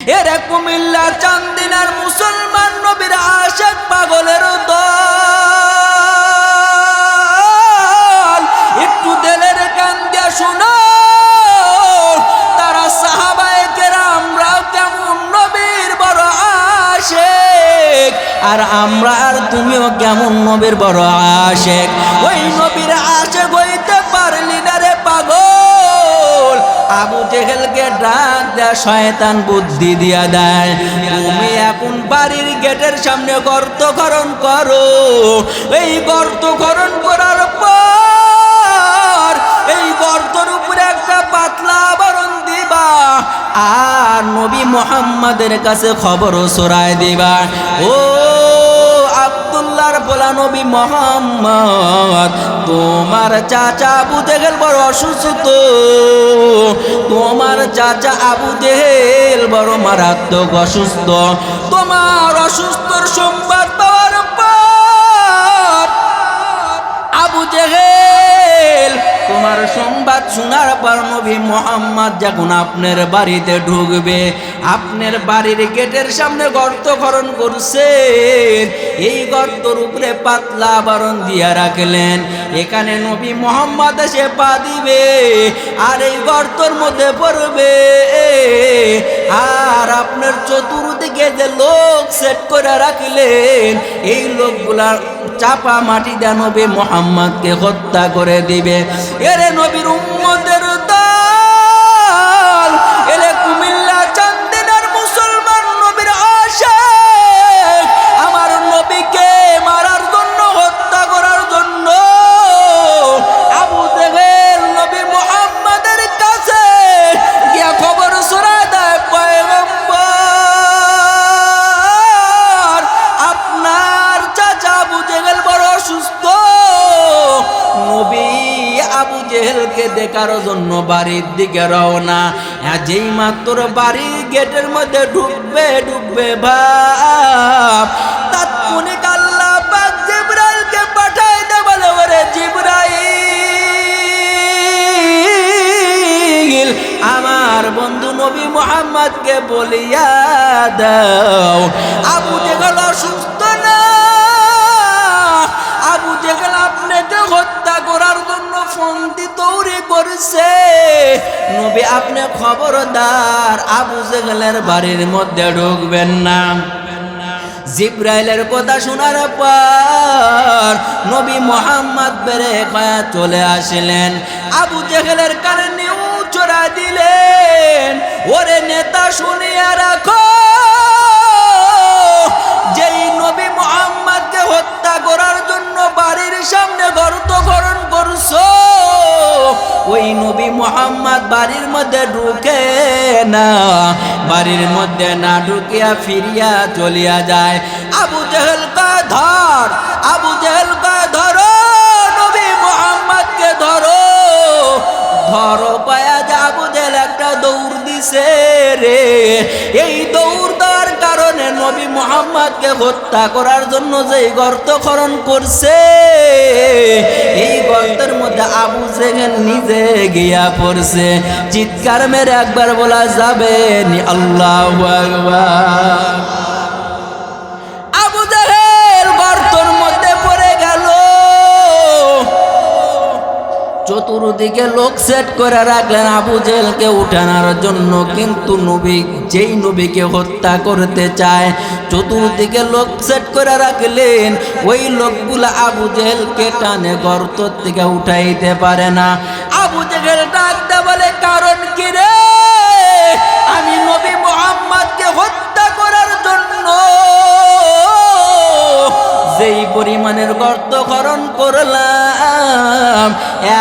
এরা কুমিল্লা চান্দিনার মুসলমান নবীর আশিক পাগলের দল। একটু দিলের কান দিয়া শোনো, তারা সাহাবায়ে কেরামরা কেমন নবীর বড় আশিক, আর আমরা আর তুমিও কেমন নবীর বড় আশিক। ওই নবীর আশিক হইতে পারলি না রে পাগল। আবু জেহেলকে ডাক দেয়া শয়তান বুদ্ধি দিয়া দেয়, তুমি এখন বাড়ির গেটের সামনে গর্ত খনন করো। এই গর্ত খনন করার পর এই গর্তের উপরে একটা পাতলা আবরণ দিবা, আর নবী মুহাম্মাদের কাছে খবর ছড়ায় দিবা, ও আব্দুল্লাহর বলা নবী মুহাম্মদ, তোমার চাচা আবু জেহেল বড় অসুস্থ, তোমার চাচা আবু জেহেল বড় মারাত্মক অসুস্থ। তোমার অসুস্থর সংবাদ পাওয়ার পর আবু জেহেল তোমার সংবাদ শোনার পর নবী মুহাম্মদ যখন আপনার বাড়িতে ঢুকবে, আপনার বাড়ির গেটের সামনে গর্ত খনন করছেন, এই গর্তর উপরে পাতলা আবরণ দিয়া রাখলেন। এখানে নবী মুহাম্মদ এসে পা দিবে আর এই গর্তর মধ্যে পড়বে, আর আপনার চতুর্দিকে যে লোক সেট করে রাখলেন, এই লোকগুলা চাপা মাটি দিয়ে নবী মুহাম্মদকে হত্যা করে দিবে। এরে নবীর উম্মতের দল, এরে কুমিল্লা চান্দিনার মুসলমান নবীর আশিক, আমার নবীকে মারার জন্য, হত্যা করার জন্য আবু জেহেল নবী মুহাম্মদের কাছে গিয়া খবর ছড়ায় দেয়, পয়গম্বর আপনার চাচা আবু জেহেল বড় অসুস্থ। নবী আবু জেহেলকে দেখার জন্য বাড়ির দিকে রওনা। যেই মাত্র বাড়ির গেটের মধ্যে ঢুকবে ভাব, তাৎক্ষণিক আল্লাহ পাক জিবরাইলকে পাঠায় দে, বলে ওরে জিবরাইল, আমার বন্ধু নবী মুহাম্মদকে বলিয়া দাও আবু জেহেল অসুস্থ না, আবু জেহেল আপনাকে হত্যা করার জন্য ফন্দি তৈরি করছে। নবী আপনি খবরদার আবু জেহেলের বাড়ির মধ্যে ঢুকবেন না। জিবরাইলের কথা শোনার পর নবী মুহাম্মদ বেরে খায়া চলে আসলেন, আবু জেহেলের কানে নিউ চড়া দিলেন, ওরে নেতা শুনিয়া রাখো, যেই নবী মুহাম্মদকে হত্যা করার জন্য বাড়ির সামনে গর্ত খনন করছো, ওই নবী মুহাম্মদ বাড়ির মধ্যে ঢুকে না, বাড়ির মধ্যে না ঢুকিয়া ফিরিয়া চলিয়া যায়। আবু জেহেল কা ধর, আবু জেহেল কা ধরো, নবী মুহাম্মদকে ধরো, ধরো পায়া যে আবু জেহেল একটা দৌড় দিছে রে। এই দৌড় দেওয়ার কারণে নবী মুহাম্মদকে হত্যা করার জন্য যে গর্ত খনন করছে, এই গর্তের মধ্যে আবু জেহেল নিজে গিয়া পড়ছে। চিৎকার মেরে একবার বলা যাবে নি আল্লাহু আকবার। আবু জেহেল গর্তের মধ্যে পড়ে গেল, চতুর্দিকে লোক সেট করে রাখলেন আবু জেহেলকে উঠানোর জন্য, কিন্তু নবী যেই নবীকে হত্যা করতে চায়, চতুর্দিকে লোক সেট করে রাখলেন, ওই লোকগুলা আবু জেহেলকে টানে গর্ত থেকে উঠাইতে পারে না। আবু জেহেল ডাকতে বলে, কারণ কি রে? আমি নবী মুহাম্মদকে হত্যা করার জন্য যেই পরিমাণের গর্ত খনন করলাম,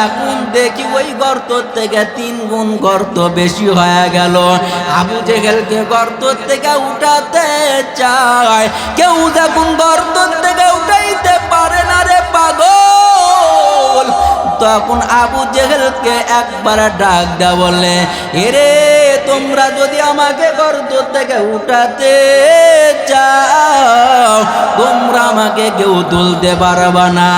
এখন দেখি ওই গর্ত থেকে 3 গুণ গর্ত বেশি হয়ে গেল। আবু জেহেলকে গর্ত থেকে উঠাতে চায়, কেউ যখন গর্ত থেকে উঠাইতে পারে না রে পাগল, তখন আবু জেহেলকে একবার ডাক দেয়া বলে, এরে তোমরা যদি আমাকে গর্ত থেকে উঠাতে চাও তোমরা আমাকে কেউ তুলতে পারবা না,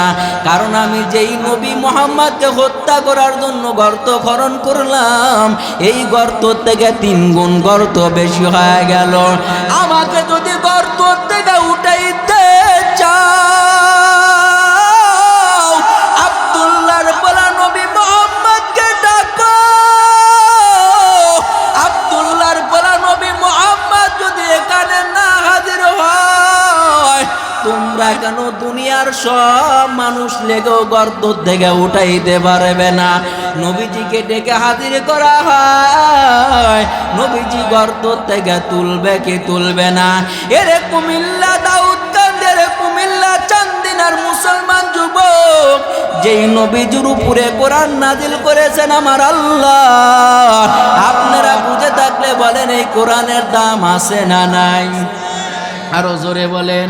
কারণ আমি যেই নবী মুহাম্মদকে হত্যা করার জন্য গর্ত খনন করলাম এই গর্ত থেকে 3 গুণ গর্ত বেশি হয়ে গেল। আমাকে যদি গর্ত থেকে উঠাইতে চাও আব্দুল্লাহর বলা নবী মুহাম্মদকে ডাকো। আব্দুল্লাহর বলা নবী মুহাম্মদ যদি এখানে না হাজির হয় তোমরা কেন দুনিয়ার সব মানুষ লেগেও গর্ত থেকে উঠাইতে পারবে না। নবীজিকে ডেকে হাজির করা হয়, নবীজি গর্ত থেকে তুলবে কি তুলবে না? এরে কুমিল্লা দাউদকান্দের কুমিল্লা চান্দিনার মুসলমান যুবক, যেই নবীজির উপরে কোরআন নাজিল করেছেন আমার আল্লাহ, আপনারা বুঝে থাকলে বলেন এই কোরআনের দাম আছে না নাই? আরো জোরে বলেন।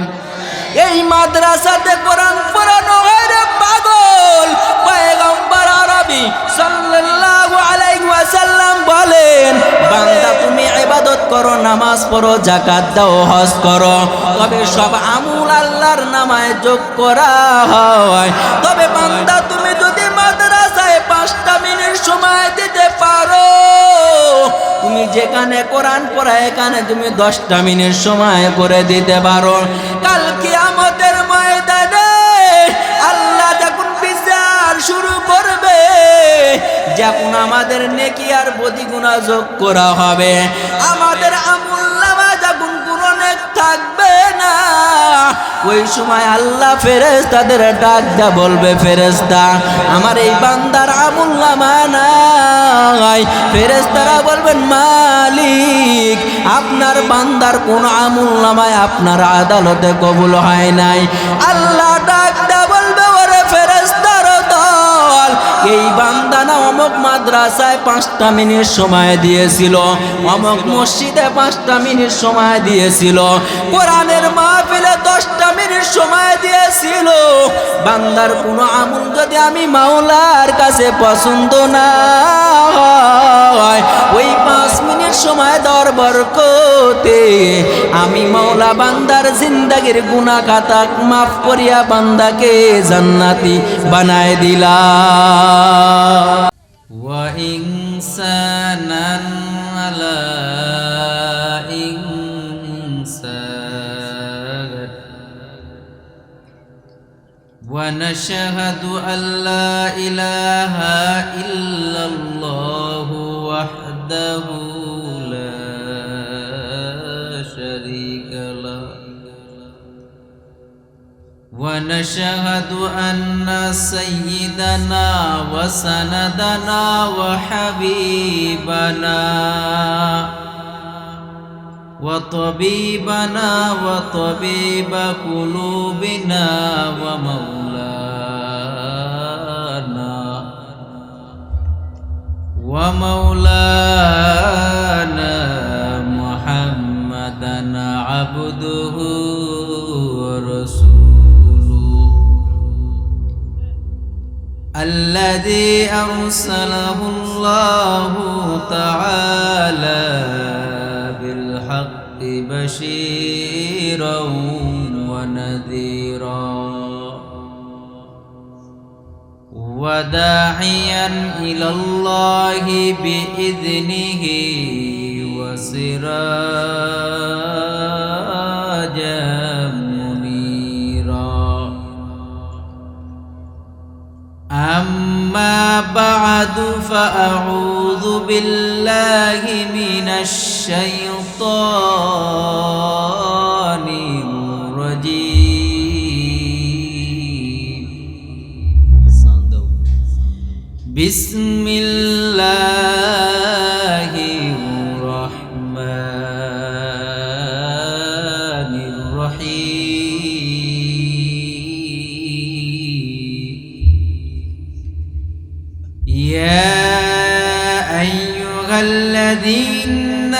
এই মাদ্রাসাতে কোরআন পড়ানো হয় রে পাগল। পয়গম্বর আরবি সাল্লাল্লাহু আলাইহি ওয়াসাল্লাম বলেন, বান্দা তুমি ইবাদত করো, নামাজ পড়ো, যাকাত দাও, হজ করো, তবে সব আমল আল্লাহর নামায় যোগ করা হয়। তবে বান্দা তুমি যদি মাদ্রাসায় 5টা মিনিট সময় দিতে পারো, তুমি যেখানে কোরআন পড়া এখানে তুমি 10টা মিনিট সময় করে দিতে পারো, কাল কিয়ামতের ময়দানে আল্লাহ যখন বিচার শুরু করবে, যখন আমাদের নেকি আর বদিগুনা যোগ করা হবে, আমাদের আমুলনামা যখন কোনো নেক থাকবে না, ওই সময় আল্লাহ ফেরেশতাদের ডাক দেয়া বলবে, ফেরেশতা আমার এই বান্দার আমুলনামা নাই। ফেরেশতারা বলবেন, মালিক আপনার বান্দার কোন আমুলনামায় আপনার আদালতে কবুল হয় নাই। আল্লাহ ডাক দেয়া বলবে, ওরে ফেরেশতার দল, এই বান্দা না অমুক মাদ্রাসায় 5টা মিনিট সময় দিয়েছিল, অমুক মসজিদে 5টা মিনিট সময় দিয়েছিল, কোরআনের মাহফিলে 10টা মিনিট সময় দিয়েছিল। বান্দার কোনো আমল যদি আমি মাওলার কাছে পছন্দ না হয়, ওই 5 মিনিট সময় দেওয়ার বরকতে আমি মাওলা বান্দার জিন্দেগীর গুনাহ খাতা মাফ করিয়া বান্দাকে জান্নাতি বানায় দিলাম। ওয়া ইনসানান আলা ইনসান ওয়া নাশহাদু আল্লা ইলাহা ইল্লাল্লাহু ওয়াহদাহু লা শারীকা লাহু ونشهد أن سيدنا وسندنا وحبيبنا وطبيبنا وطبيب قلوبنا ومولانا محمدا عبده ورسوله الذي أرسله الله تعالى بالحق بشيرا ونذيرا وداعيا إلى الله بإذنه وسراجا منيرا. أما بعد فأعوذ بالله من الشيطان الرجيم. بسم الله الرحمن الرحيم. يا أيها الذين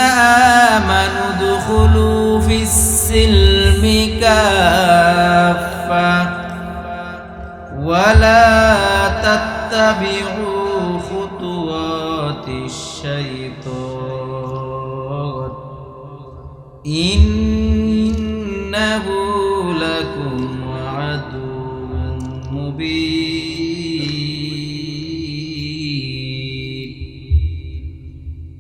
آمنوا ادخلوا في السلم كافة ولا تتبعوا خطوات الشيطان إنه لكم عدو مبين.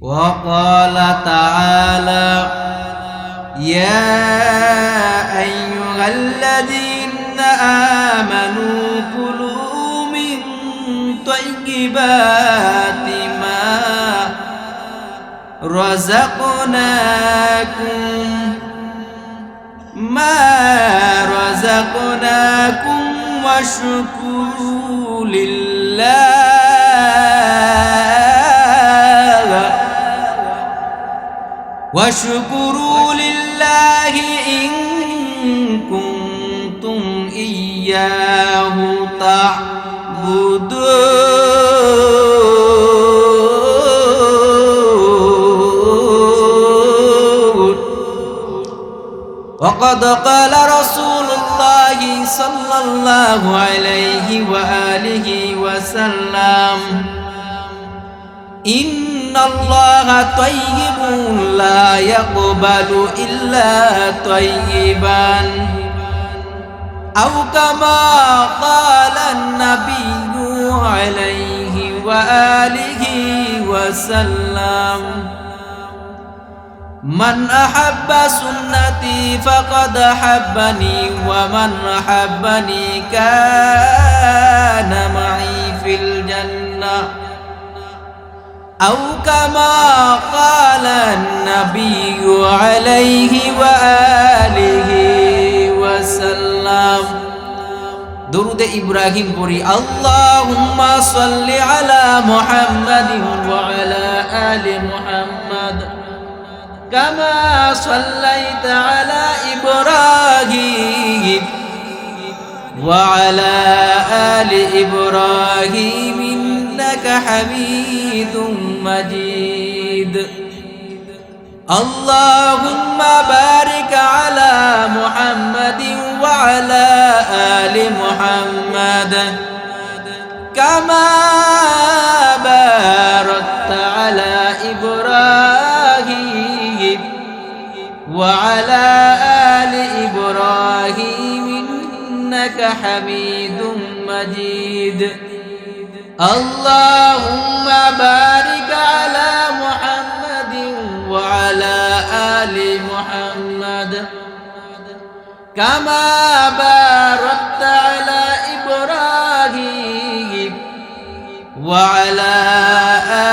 وقال تعالى يا أيها الذين آمنوا كلوا من طيبات ما رزقناكم واشكروا لله إن كنتم إياه تعبدون. وقد قال رسول الله صلى الله عليه وآله وسلم إن الله طيب لا يقبل إلا طيبا أو كما قال النبي عليه وآله وسلم من أحب سنتي فقد أحبني ومن أحبني كان معي في الجنة أو كما قال النبي عليه وآله وسلم. درود إبراهيم بري اللهم صل على محمد وعلى آل محمد كما صليت على إبراهيم وعلى آل إبراهيم إنك حميد مجيد. اللهم بارك على محمد وعلى آل محمد كما باركت على إبراهيم وعلى آل إبراهيم إنك حميد مجيد. اللهم بارك على محمد وعلى آل محمد كما باركت على إبراهيم وعلى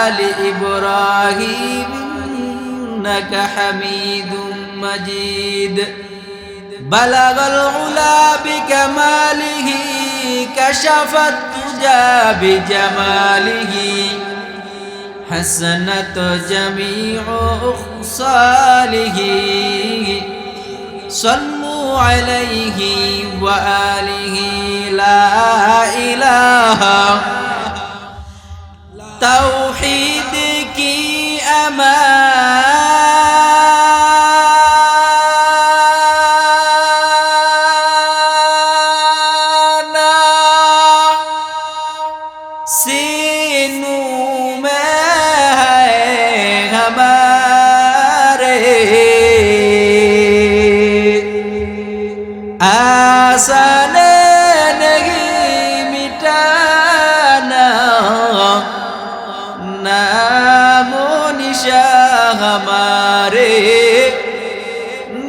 آل إبراهيم إنك حميد مجيد. بلغ العلا بكماله كشف الدجى بجماله حسنت جميع خصاله صلوا عليه وآله لا إله توحيدك أمان आसाने नहीं मिटाना नामो निशा हमारे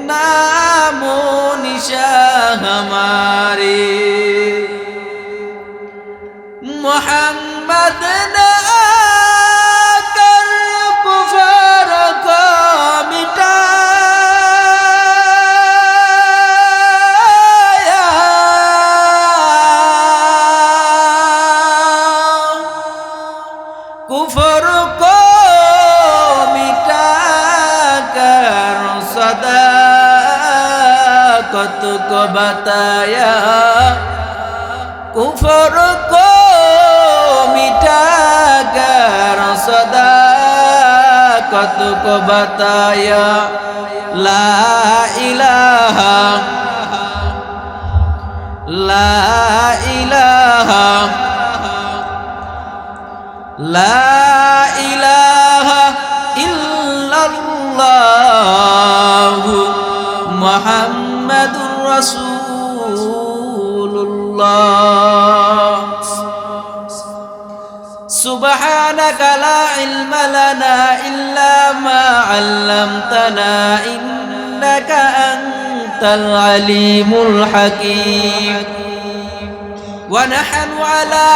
नामो निशा हमारे मोहम्मद ने आकर कुफर को मिटाया कुफर को मिटाकर सदाकत को बताया कुफर को मिटाकर सदाकत को बताया ला इलाहा ला इलाहा ला इलाहा इल्लल्लाहु রাসূলুল্লাহ। সুবহানাকা লা ইলমা লানা ইল্লা মা আল্লামতানা ইন্নাকা আনতাল আলিমুল হাকীম। ونحن على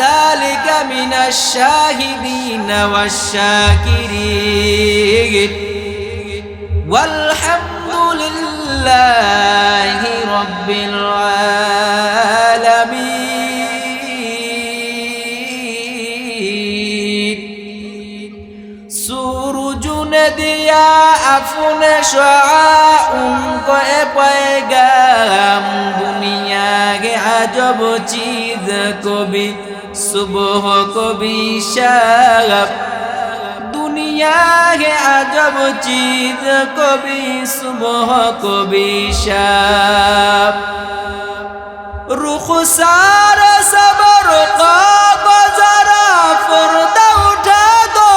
ذلك من الشاهدين والشاكرين والحمد لله رب العالمين. سورج ندیا اپنے شعاع کو پیغام دنیا کے عجب چیز کو بھی صبح کو بھی شب. دنیا کے عجب چیز کو بھی صبح کو بھی شب. رخسار صبر کا ذرا پردہ اٹھا دو.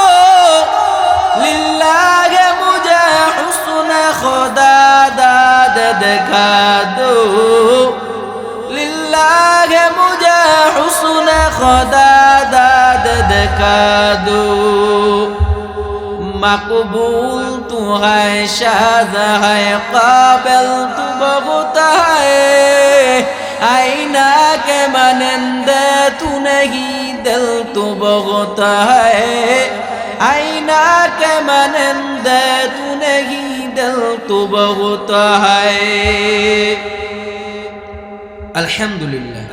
للہ مجھے حسن خدا داد دکھا دو. للہ مجھے حسن خدا داد دکھا دو. مقبول تو ہے شاد ہے قابل تو بہت ہے. آئینہ کے مانند تو نہیں دل تو بہت ہے. آئینہ کے مانند تو نہیں دل تو بہت ہے. আলহামদুলিল্লাহ.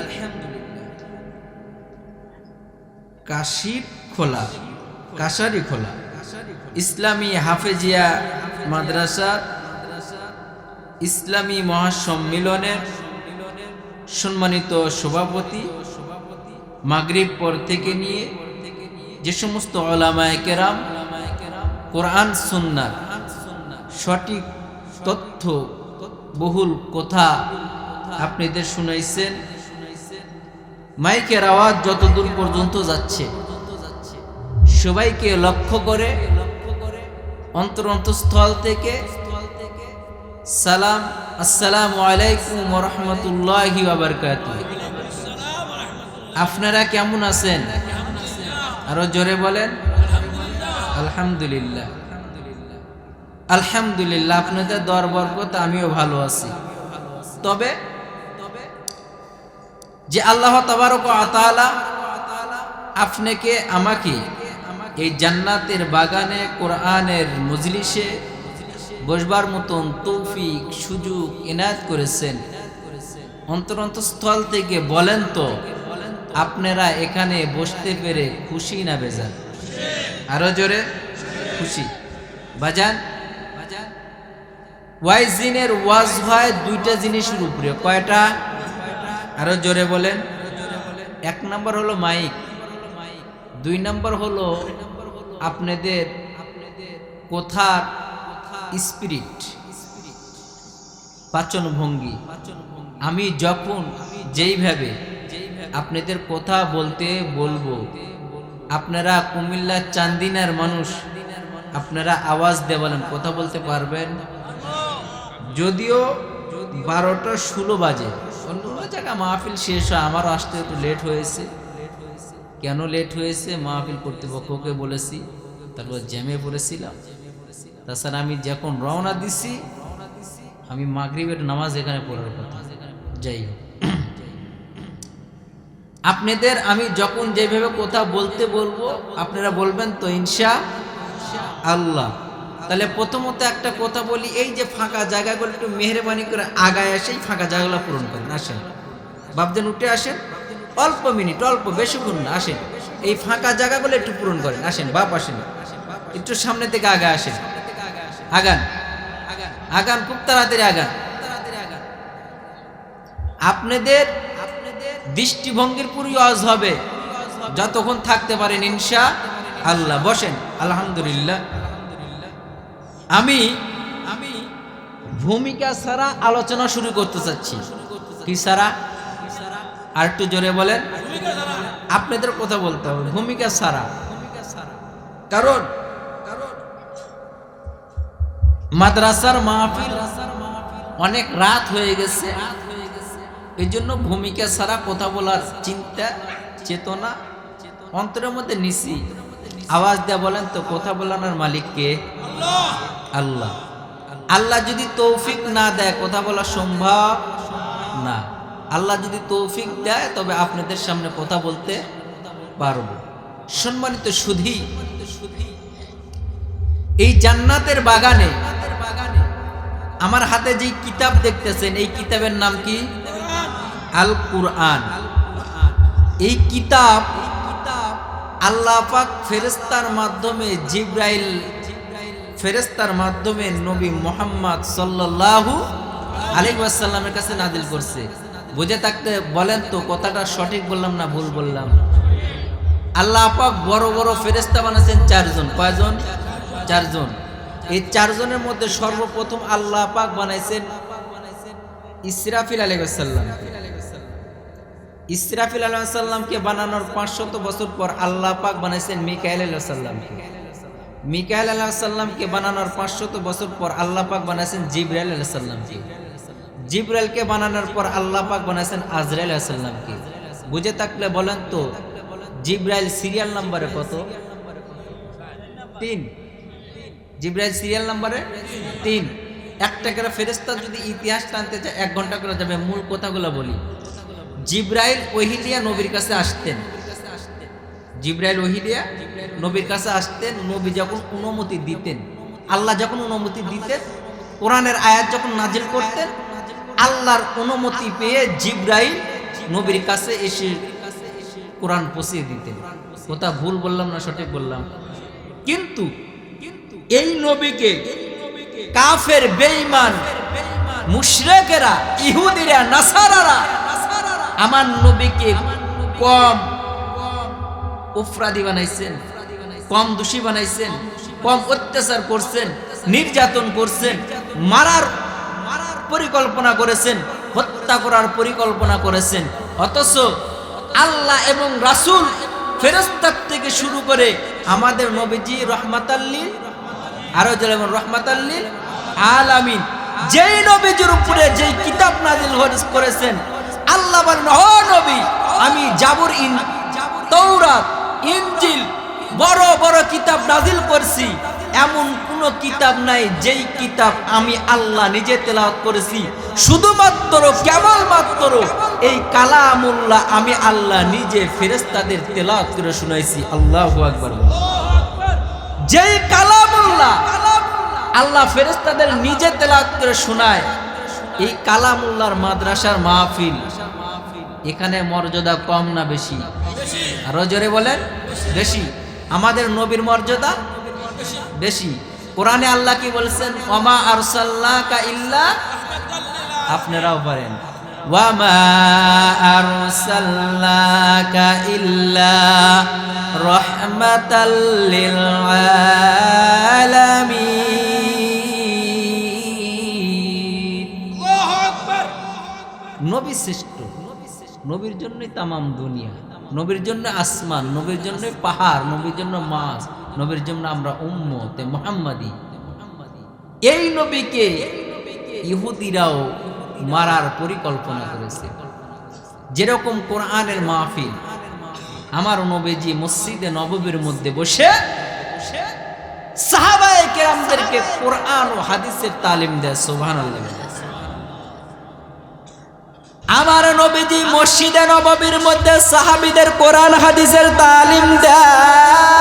কাশির খোলা, কাশারি খোলা ইসলামী হাফেজিয়া মাদ্রাসা ইসলামী মহাসম্মিলনের সম্মানিত সভাপতি, মাগরিব পর থেকে নিয়ে যে সমস্ত উলামায়ে কেরাম কোরআন সুন্নাহ সঠিক তথ্য বহুল কথা আপনাদের শুনাইছেন, মাইকের আওয়াজ যতদূর পর্যন্ত যাচ্ছে সবাইকে লক্ষ্য করে অন্তরস্থল থেকে সালাম, আসসালামু আলাইকুম ওয়া রাহমাতুল্লাহি ওয়া বারাকাতুহু। আপনারা কেমন আছেন? আরো জোরে বলেন আলহামদুলিল্লাহ। আলহামদুলিল্লাহ, আপনাদের দর বরকত আমিও ভালো আছি। তবে যে আল্লাহ তাবারক ওয়া তাআলা আপনাকে আমাকে এই জান্নাতের বাগানে কোরআনের মজলিসে বসবার মতন তৌফিক সুযোগ ইনায়াত করেছেন, অন্তরস্থল থেকে বলেন তো আপনারা এখানে বসতে পেরে খুশি না বেজান? আরো জোরে খুশি। বাজান, ওয়াইজিনের ওয়াজ হয় দুইটা জিনিসের উপরে। কয়টা? আরো জোরে বলেন। এক নম্বর হলো মাইক, দুই নম্বর হলো আপনাদের কথার স্পিরিট, পাচন ভঙ্গি। আমি যখন যেইভাবে আপনাদের কথা বলতে বলবো, আপনারা কুমিল্লার চান্দিনার মানুষ, আপনারা আওয়াজ দিয়ে বলেন, কথা বলতে পারবেন। যদিও 12:16 বাজে, অন্য জায়গা মাহফিল শেষ হয়, আমারও আসতে একটু লেট হয়েছে। কেন লেট হয়েছে? মাহফিল কর্তৃপক্ষকে বলেছি, তারপর জ্যামে পড়েছিলাম। তাছাড়া আমি যখন রওনা দিছি, আমি মাগরিবের নামাজ এখানে পড়ার কথা। যাই হোক, আপনাদের আমি যখন যেভাবে কথা বলতে বলবো আপনারা বলবেন তো ইনশাআল্লাহ। তাহলে প্রথমত একটা কথা বলি, এই যে ফাঁকা জায়গাগুলো একটু মেহরবানি করে আগায় আসে, এই ফাঁকা জায়গাগুলো পূরণ করেন। আসেন বাপদেন, উঠে আসেন, অল্প মিনিট, অল্প বেশিক্ষণ না, আসেন এই ফাঁকা জায়গাগুলো একটু পূরণ করেন। আসেন বাপ, আসেন একটু সামনে থেকে আগে আসেন, আগান আগান, খুব তাড়াতাড়ি আগান। আপনাদের দৃষ্টিভঙ্গির পুরো ওয়াজ হবে যতক্ষণ থাকতে পারেন ইনশাআল্লাহ। বসেন। আলহামদুলিল্লাহ। আমি ভূমিকা ছাড়া আলোচনা শুরু করতে চাচ্ছি। কি ছাড়া? আর একটু জোরে বলেন। আপনাদের কথা বলতে হবে, ভূমিকা ছাড়া। কারণ মাদ্রাসার মাহফিল অনেক রাত হয়ে গেছে, এই জন্য ভূমিকা ছাড়া কথা বলার চিন্তা চেতনা অন্তরের মধ্যে নিছি। আওয়াজ দেয়া বলেন তো, কথা বলানোর মালিক কে? আল্লাহ। আল্লাহ যদি তৌফিক না দেয় কথা বলা সম্ভব না। আল্লাহ যদি তৌফিক দেয় তবে আপনাদের সামনে কথা বলতে পারবো। সম্মানিত সুধী, এই জান্নাতের বাগানে আমার হাতে যে কিতাব দেখতেছেন, এই কিতাবের নাম কি? আল কুরআন। এই কিতাব আল্লাহ পাক ফেরেশতার মাধ্যমে, জিবরাইল ফেরেশতার মাধ্যমে নবী মুহাম্মদ সাল্লাল্লাহু আলাইহি ওয়াসাল্লামের কাছে নাজিল করছে। বুঝে থাকতে বলেন তো কথাটা সঠিক বললাম না ভুল বললাম? আল্লাহ পাক বড় বড় ফেরেশতা বানাচ্ছেন চারজন। কয়জন? চারজন। এই চারজনের মধ্যে সর্বপ্রথম আল্লাহ পাক বানাইছেন ইসরাফিল আলাইহিস সালাম। ইসরাফিল আলাইহিস সালামকে বানানোর 500 বছর পর আল্লাহ পাক বানাইছেন মিকাইল আলাইহিস সালামকে। মিকাইল আলাইহিস সালামকে বানানোর 500 বছর পর আল্লাহ পাক বানাইছেন জিবরাইল আলাইহিস সালামকে। জিবরাইলকে বানানোর পর আল্লাহ পাক বানাইছেন আজরাইল আলাইহিস সালামকে। বুঝে থাকলে বলেন তো জিবরাইল সিরিয়াল নম্বরে কত? 3। জিবরাইল সিরিয়াল নম্বরে 3। একটা করে ফেরেশতা যদি ইতিহাস টানতে চায় 1 ঘন্টা করে যাবে। মূল কথাগুলো বলি। জিবরাইল ওহী নিয়ে নবীর কাছে আসতেন। জিবরাইল ওহী নিয়ে নবীর কাছে আসতেন। নবী যখন অনুমতি দিতেন, আল্লাহ যখন অনুমতি দিতেন, কোরআনের আয়াত যখন নাজিল করতেন, আল্লাহর অনুমতি পেয়ে জিবরাইল নবীর কাছে এসে কোরআন পৌঁছে দিতেন। কথা ভুল বললাম না সঠিক বললাম? কিন্তু এই নবীকে কাফের, বেঈমান, মুশরিকেরা, ইহুদিরা, নাসারারা আমার নবীকে কম উফরাদি বানাইছেন, কম দোষী বানাইছেন, কম অত্যাচার করছেন, নির্যাতন করছেন, মারার পরিকল্পনা করেছেন, হত্যা করার পরিকল্পনা করেছেন। অথচ আল্লাহ এবং রাসূল, ফেরেশতা থেকে শুরু করে আমাদের নবীজি রহমাতাল লিল, আরো যেমন রহমাতাল লিল আলামিন, যেই নবীজির উপরে যেই কিতাব নাজিল করেছেন, আল্লাহ বলেন, ও নবী, আমি জাবুর, তাওরাত, ইনজিল, বড় বড় কিতাব নাজিল করছি। এমন কোন কিতাব নাই যেই কিতাব আমি আল্লাহ নিজে তেলাওয়াত করেছি। শুধুমাত্র কেবলমাত্র এই কালামুল্লাহ আমি আল্লাহ নিজে ফেরেশতাদের তেলাওয়াত করে শুনাইছি। আল্লাহু আকবার। যেই কালামুল্লাহ আল্লাহ ফেরেশতাদের নিজে তেলাওয়াত করে শোনায়, এই কালামুল্লাহর মাদ্রাসার মাহফিল, এখানে মর্যাদা কম না বেশি? আরো জোরে বলেন, বেশি। আমাদের নবীর মর্যাদা বেশি। কোরআনে আল্লাহ কি বলছেন? ওয়ামা আরসালনাকা ইল্লা, আপনারাও পারেন, ওয়ামা আরসালনাকা ইল্লা রাহমাতাল লিল আলামিন। আল্লাহু আকবার। নবী শ্রেষ্ঠ। নবীর জন্যই তামাম দুনিয়া, নবীর জন্য আসমান, নবীর জন্য পাহাড়, নবীর জন্য মাছ, নবীর জন্য আমরা উম্মতে মুহাম্মাদি। এই নবীকে ইহুদিরাও মারার পরিকল্পনা করেছে। যেরকম কোরআনের মাহফিল, আমার নবীজি মসজিদে নববীর মধ্যে বসে সাহাবায়ে কেরামদেরকে কোরআন ও হাদিসের তালিম দেয়। সুবহানাল্লাহ। আমার নবীজি মসজিদে নববীর মধ্যে সাহাবীদের কোরআন হাদিসের তালিম দেয়।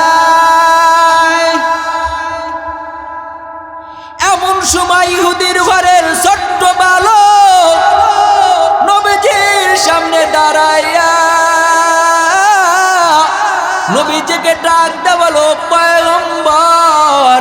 এমন সময় ইহুদির ঘরের ছোট্ট বালক নবীজির সামনে দাঁড়াইয়া নবীজিকে ডাক দেয়া বলো, পয়গম্বর,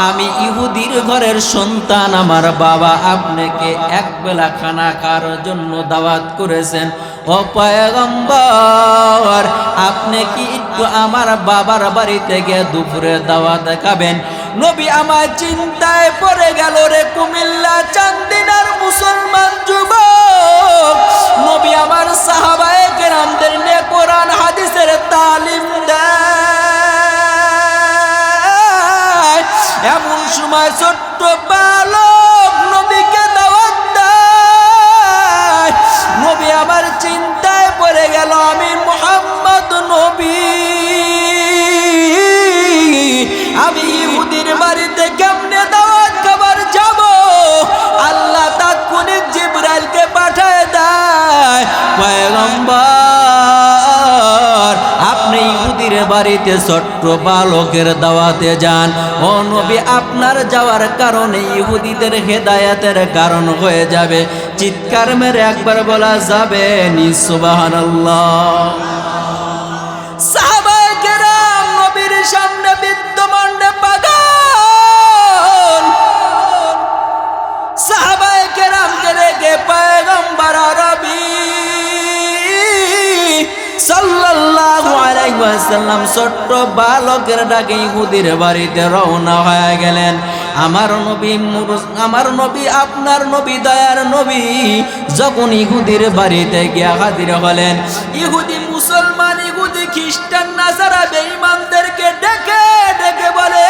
আমি ইহুদির ঘরের সন্তান, আমার বাবা আপনাকে একবেলা খানা খাওয়ার জন্য দাওয়াত করেছেন। ও পয়গম্বর, আপনি কি একটু আমার বাবার বাড়িতে গিয়ে দুপুরে দাওয়াত খাবেন? নবী আমার চিন্তায় পড়ে গেল রে। কুমিল্লা চান্দিনার মুসলমান যুবক নবী আমার সাহাবায়ে কেরামদের নিয়ে কোরআন হাদিসের তালিম দেয়। এমন সময় ছোট্ট বালক নবীকে দাওয়াত দেয়। বাড়িতে ছোট্ট বালকের দাওয়াতে যান। ও নবী, আপনার যাওয়ার কারণে ইহুদিদের হেদায়েতের কারণ হয়ে যাবে। চিৎকার মেরে একবার বলা যাবে নি সুবহানাল্লাহ। সাহাবায়ে কেরাম নবীর সামনে বিদ্যমানে পাগল। সাহাবায়ে কেরামকে রেখে পয়গম্বর আরবী সাল্লাল্লাহু আলাইহি ওয়াসাল্লাম ছোট্ট বালকের ডাকে ইহুদির বাড়িতে রওনা হয়ে গেলেন। আমার নবী আপনার নবী দয়ার নবী যখন ইহুদির বাড়িতে গিয়া হাজির হলেন, ইহুদি মুসলমান, ইহুদি খ্রিস্টান, নাসারা বেঈমানদেরকে ডেকে ডেকে বলে,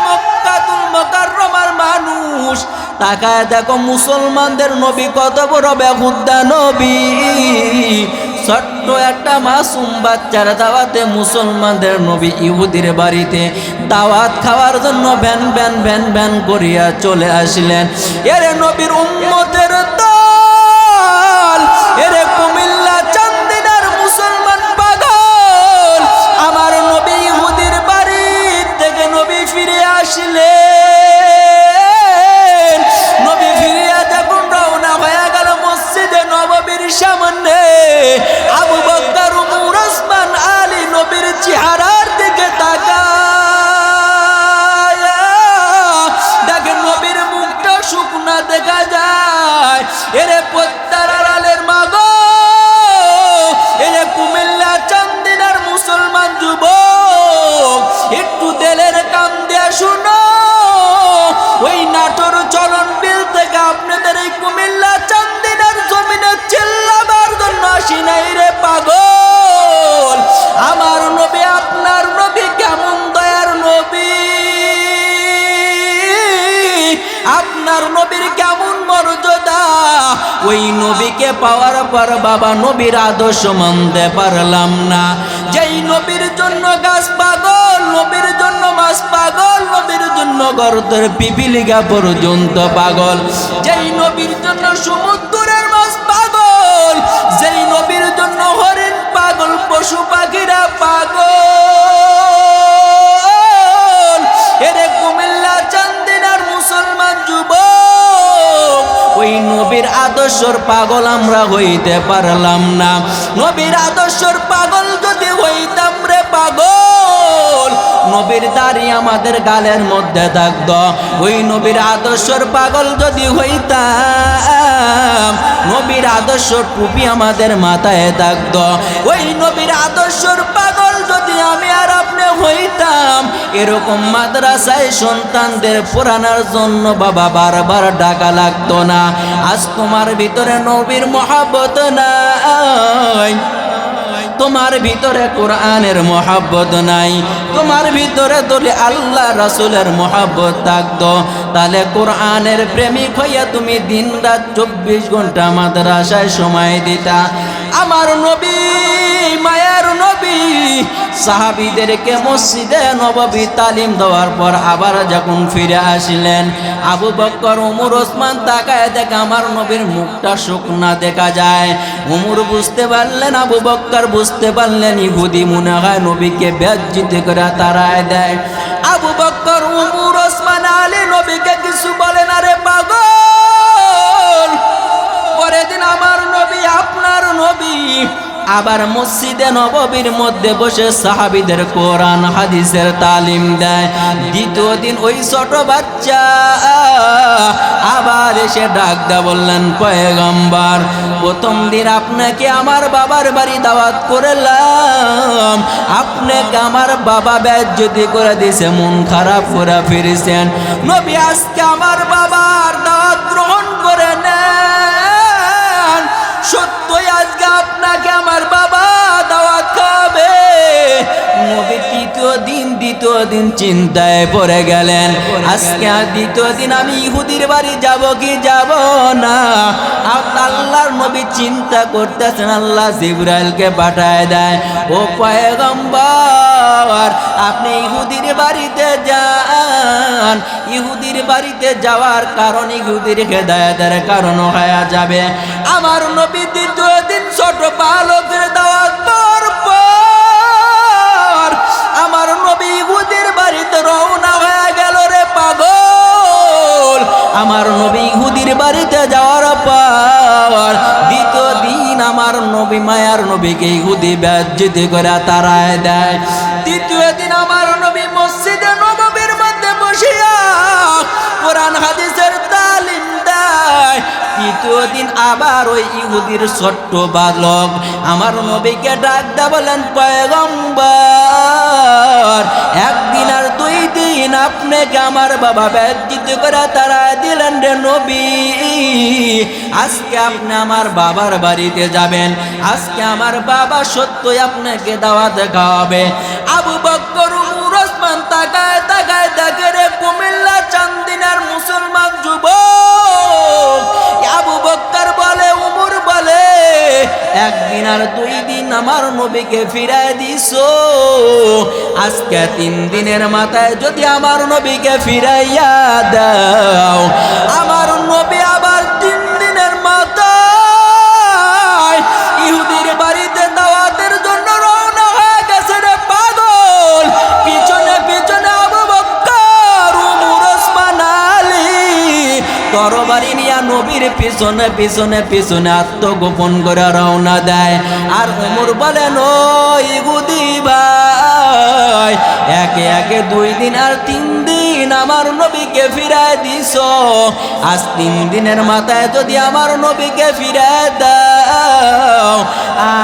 মক্কাতুল মুকাররমার মানুষ, তাকায় দেখো মুসলমানদের নবী কত বড় বেহুদা নবী। ছোট্ট একটা মাসুম বাচ্চার দাওয়াতে মুসলমানদের নবী ইহুদির বাড়িতে দাওয়াত খাওয়ার জন্য ভ্যান ভ্যান ভ্যান ভ্যান করিয়া চলে আসলেন। এরে নবীর উম্মতের দল, এরে কুমিল্লা চান্দিনার মুসলমান পাগল, আমার নবী ইহুদির বাড়ি থেকে নবী ফিরে আসলেন। নবী ফিরিয়া যখন রওনা হয়ে গেল মসজিদে নববীর সামনে, আবু বকর, উমর, ওসমান, আলী নবীর চেহারার দিকে তাকায় দেখেন নবীর মুখটা শুকনা দেখা যায়। এরে পদ্মার আড়ালের মাগো, এরে কুমিল্লা চান্দিনার মুসলমান যুবক, একটু দিলের কান দিয়ে শুনো। ওই নাটোর চলন বিল থেকে আপনাদের এই কুমিল্লা চান্দিনার জমিনে চিল্লাবার জন্য আসি নাই রে পাগল। আমার নবী আপনার নবী কেমন দয়ার নবী, আপনার নবীর কেমন মর্যাদা। ওই নবীকে পাওয়ার পর বাবা নবীর আদর্শ মানতে পারলাম না। যেই নবীর জন্য গাছ পাগল, নবীর জন্য মাছ পাগল, নবীর জন্য গর্তের পিপিলিকা পর্যন্ত পাগল, যেই নবীর জন্য সমুদ্রের মাছ পাগল, যেই নবীর জন্য হরিণ পাগল, পশু পাখিরা পাগল। এরে কুমিল্লা চান্দিনার মুসলমান যুবক, ওই নবীর আদর্শর পাগল আমরা হইতে পারলাম না। নবীর আদর্শর পাগল যদি হইতাম রে পাগল, নবীর দাড়ি আমাদের গালের মধ্যে থাকতো। ওই নবীর আদর্শর পাগল যদি হইতাম, নবীর আদর্শ টুপি আমাদের মাথায় থাকতো। ওই নবীর আদর্শর পাগল যদি আমি আর আপনি হইতাম, এরকম মাদ্রাসায় সন্তানদের পড়ানোর জন্য বাবা বারবার ডাকা লাগতো না। আজ তোমার ভিতরে নবীর মহব্বত নাই, তোমার ভিতরে কোরআনের মহব্বত নাই, তোমার ভিতরে যদি আল্লাহ রাসূলের মহব্বত থাকতো, তাহলে কোরআনের প্রেমিক হইয়া তুমি দিন রাত 24 ঘন্টা মাদ্রাসায় সময় দিতা। আমার নবী, মায়ার নবী, সাহাবীদেরকে মসজিদে নববী তালিম দেওয়ার পর আবার যখন ফিরে আসলেন, আবু বকর, উমর, ওসমান তাকায় দেখে আমার নবীর মুখটা শুকনা দেখা যায়। উমর বুঝতে পারলেন, আবু বকর বুঝতে পারলেন, ইহুদি মনে হয় নবীকে বেজ্জতি করে তাড়ায় দেয়। আবু বকর, উমর, ওসমান, আলী নবীকে কিছু বলে না রে পাগল। পরের দিন আমার নবী, আপনার নবী আবার মসজিদে নববীর মধ্যে বসে সাহাবীদের কোরআন হাদিসের তালিম দেয়। দ্বিতীয় দিন ওই ছোট বাচ্চা আবার এসে ডাক দেয়া বললেন, পয়গম্বর, প্রথম দিন আপনাকে আমার বাবার বাড়ি দাওয়াত করলাম, আপনাকে আমার বাবা বেজ্জতি করে দিয়েছে, মন খারাপ করে ফিরেছেন। নবী আজকে আমার বাবার দাওয়াত গ্রহণ করে নেন। সত্যই আজকে আপনাকে আমার বাবা দাওয়াত খাবে। নবী দ্বিতীয় দিন চিন্তায় পড়ে গেলেন, আজকে দ্বিতীয় দিন আমি ইহুদির বাড়ি যাব কি যাব না। আল্লাহর নবী চিন্তা করতেছেন, আল্লাহ জিবরাইলকে পাঠায় দেয়, ও পয়গম্বর, আপনি ইহুদির বাড়িতে যান। ইহুদির বাড়িতে যাওয়ার কারণ ইহুদির হেদায়েতের কারণ হয়ে যাবে। আমার নবী দ্বিতীয় দিন ছোট বালকের দাওয়াত পর আমার নবী ইহুদির বাড়িতে যাওয়ার পর দ্বিতীয় দিন আমার নবী মায়ার নবীকে ইহুদি বেজ্জতি করে তাড়ায় দেয়। তৃতীয় দিন আমার নবী মসজিদে নববীর মধ্যে বসিয়া কোরআন হাদিসের তালিম দেয়। তৃতীয় দিন আবার ওই ইহুদির ছোট্ট বালক আমার নবীকে ডাক দেয়া বলেন, পয়গম্বর, একদিন আর দুই দিন আপনাকে আমার বাবা বেজ্জতি করে তারা দিলেন রে নবী, আজকে আপনি আমার বাবার বাড়িতে যাবেন, আজকে আমার বাবা সত্যই আপনাকে দাওয়াত খাওয়াবে। আবু বকর উমর ওসমান তাকায় তাকায় দেখে রে কুমিল্লা চান্দিনার মুসলমান যুবক। আবু বকর বলে, উমর বলে, একদিন আর দুই দিন আমার নবীকে ফিরায় দিছো, আজকে 3 দিনের মাথায় যদি আমার নবীকে ফিরাইয়া দাও, আমার নবী আবার 3 দিনের মাথায় ইহুদির বাড়িতে দাওয়াতের জন্য রওনা হয়ে গেছে রে পাগল। পিছনে পিছনে আবু বকর উমর ওসমান আলী তরবারি নিয়া নবীর পিছনে পিছনে পিছনে আত্মগোপন করে রওনা দেয়। আর উমর বলেন, ও ইহুদি ভাই, একে একে 2 দিন আর 3 দিন আমার নবীকে ফিরায় দিছো, আজ 3 দিনের মাথায় যদি আমার নবীকে ফিরায় দাও,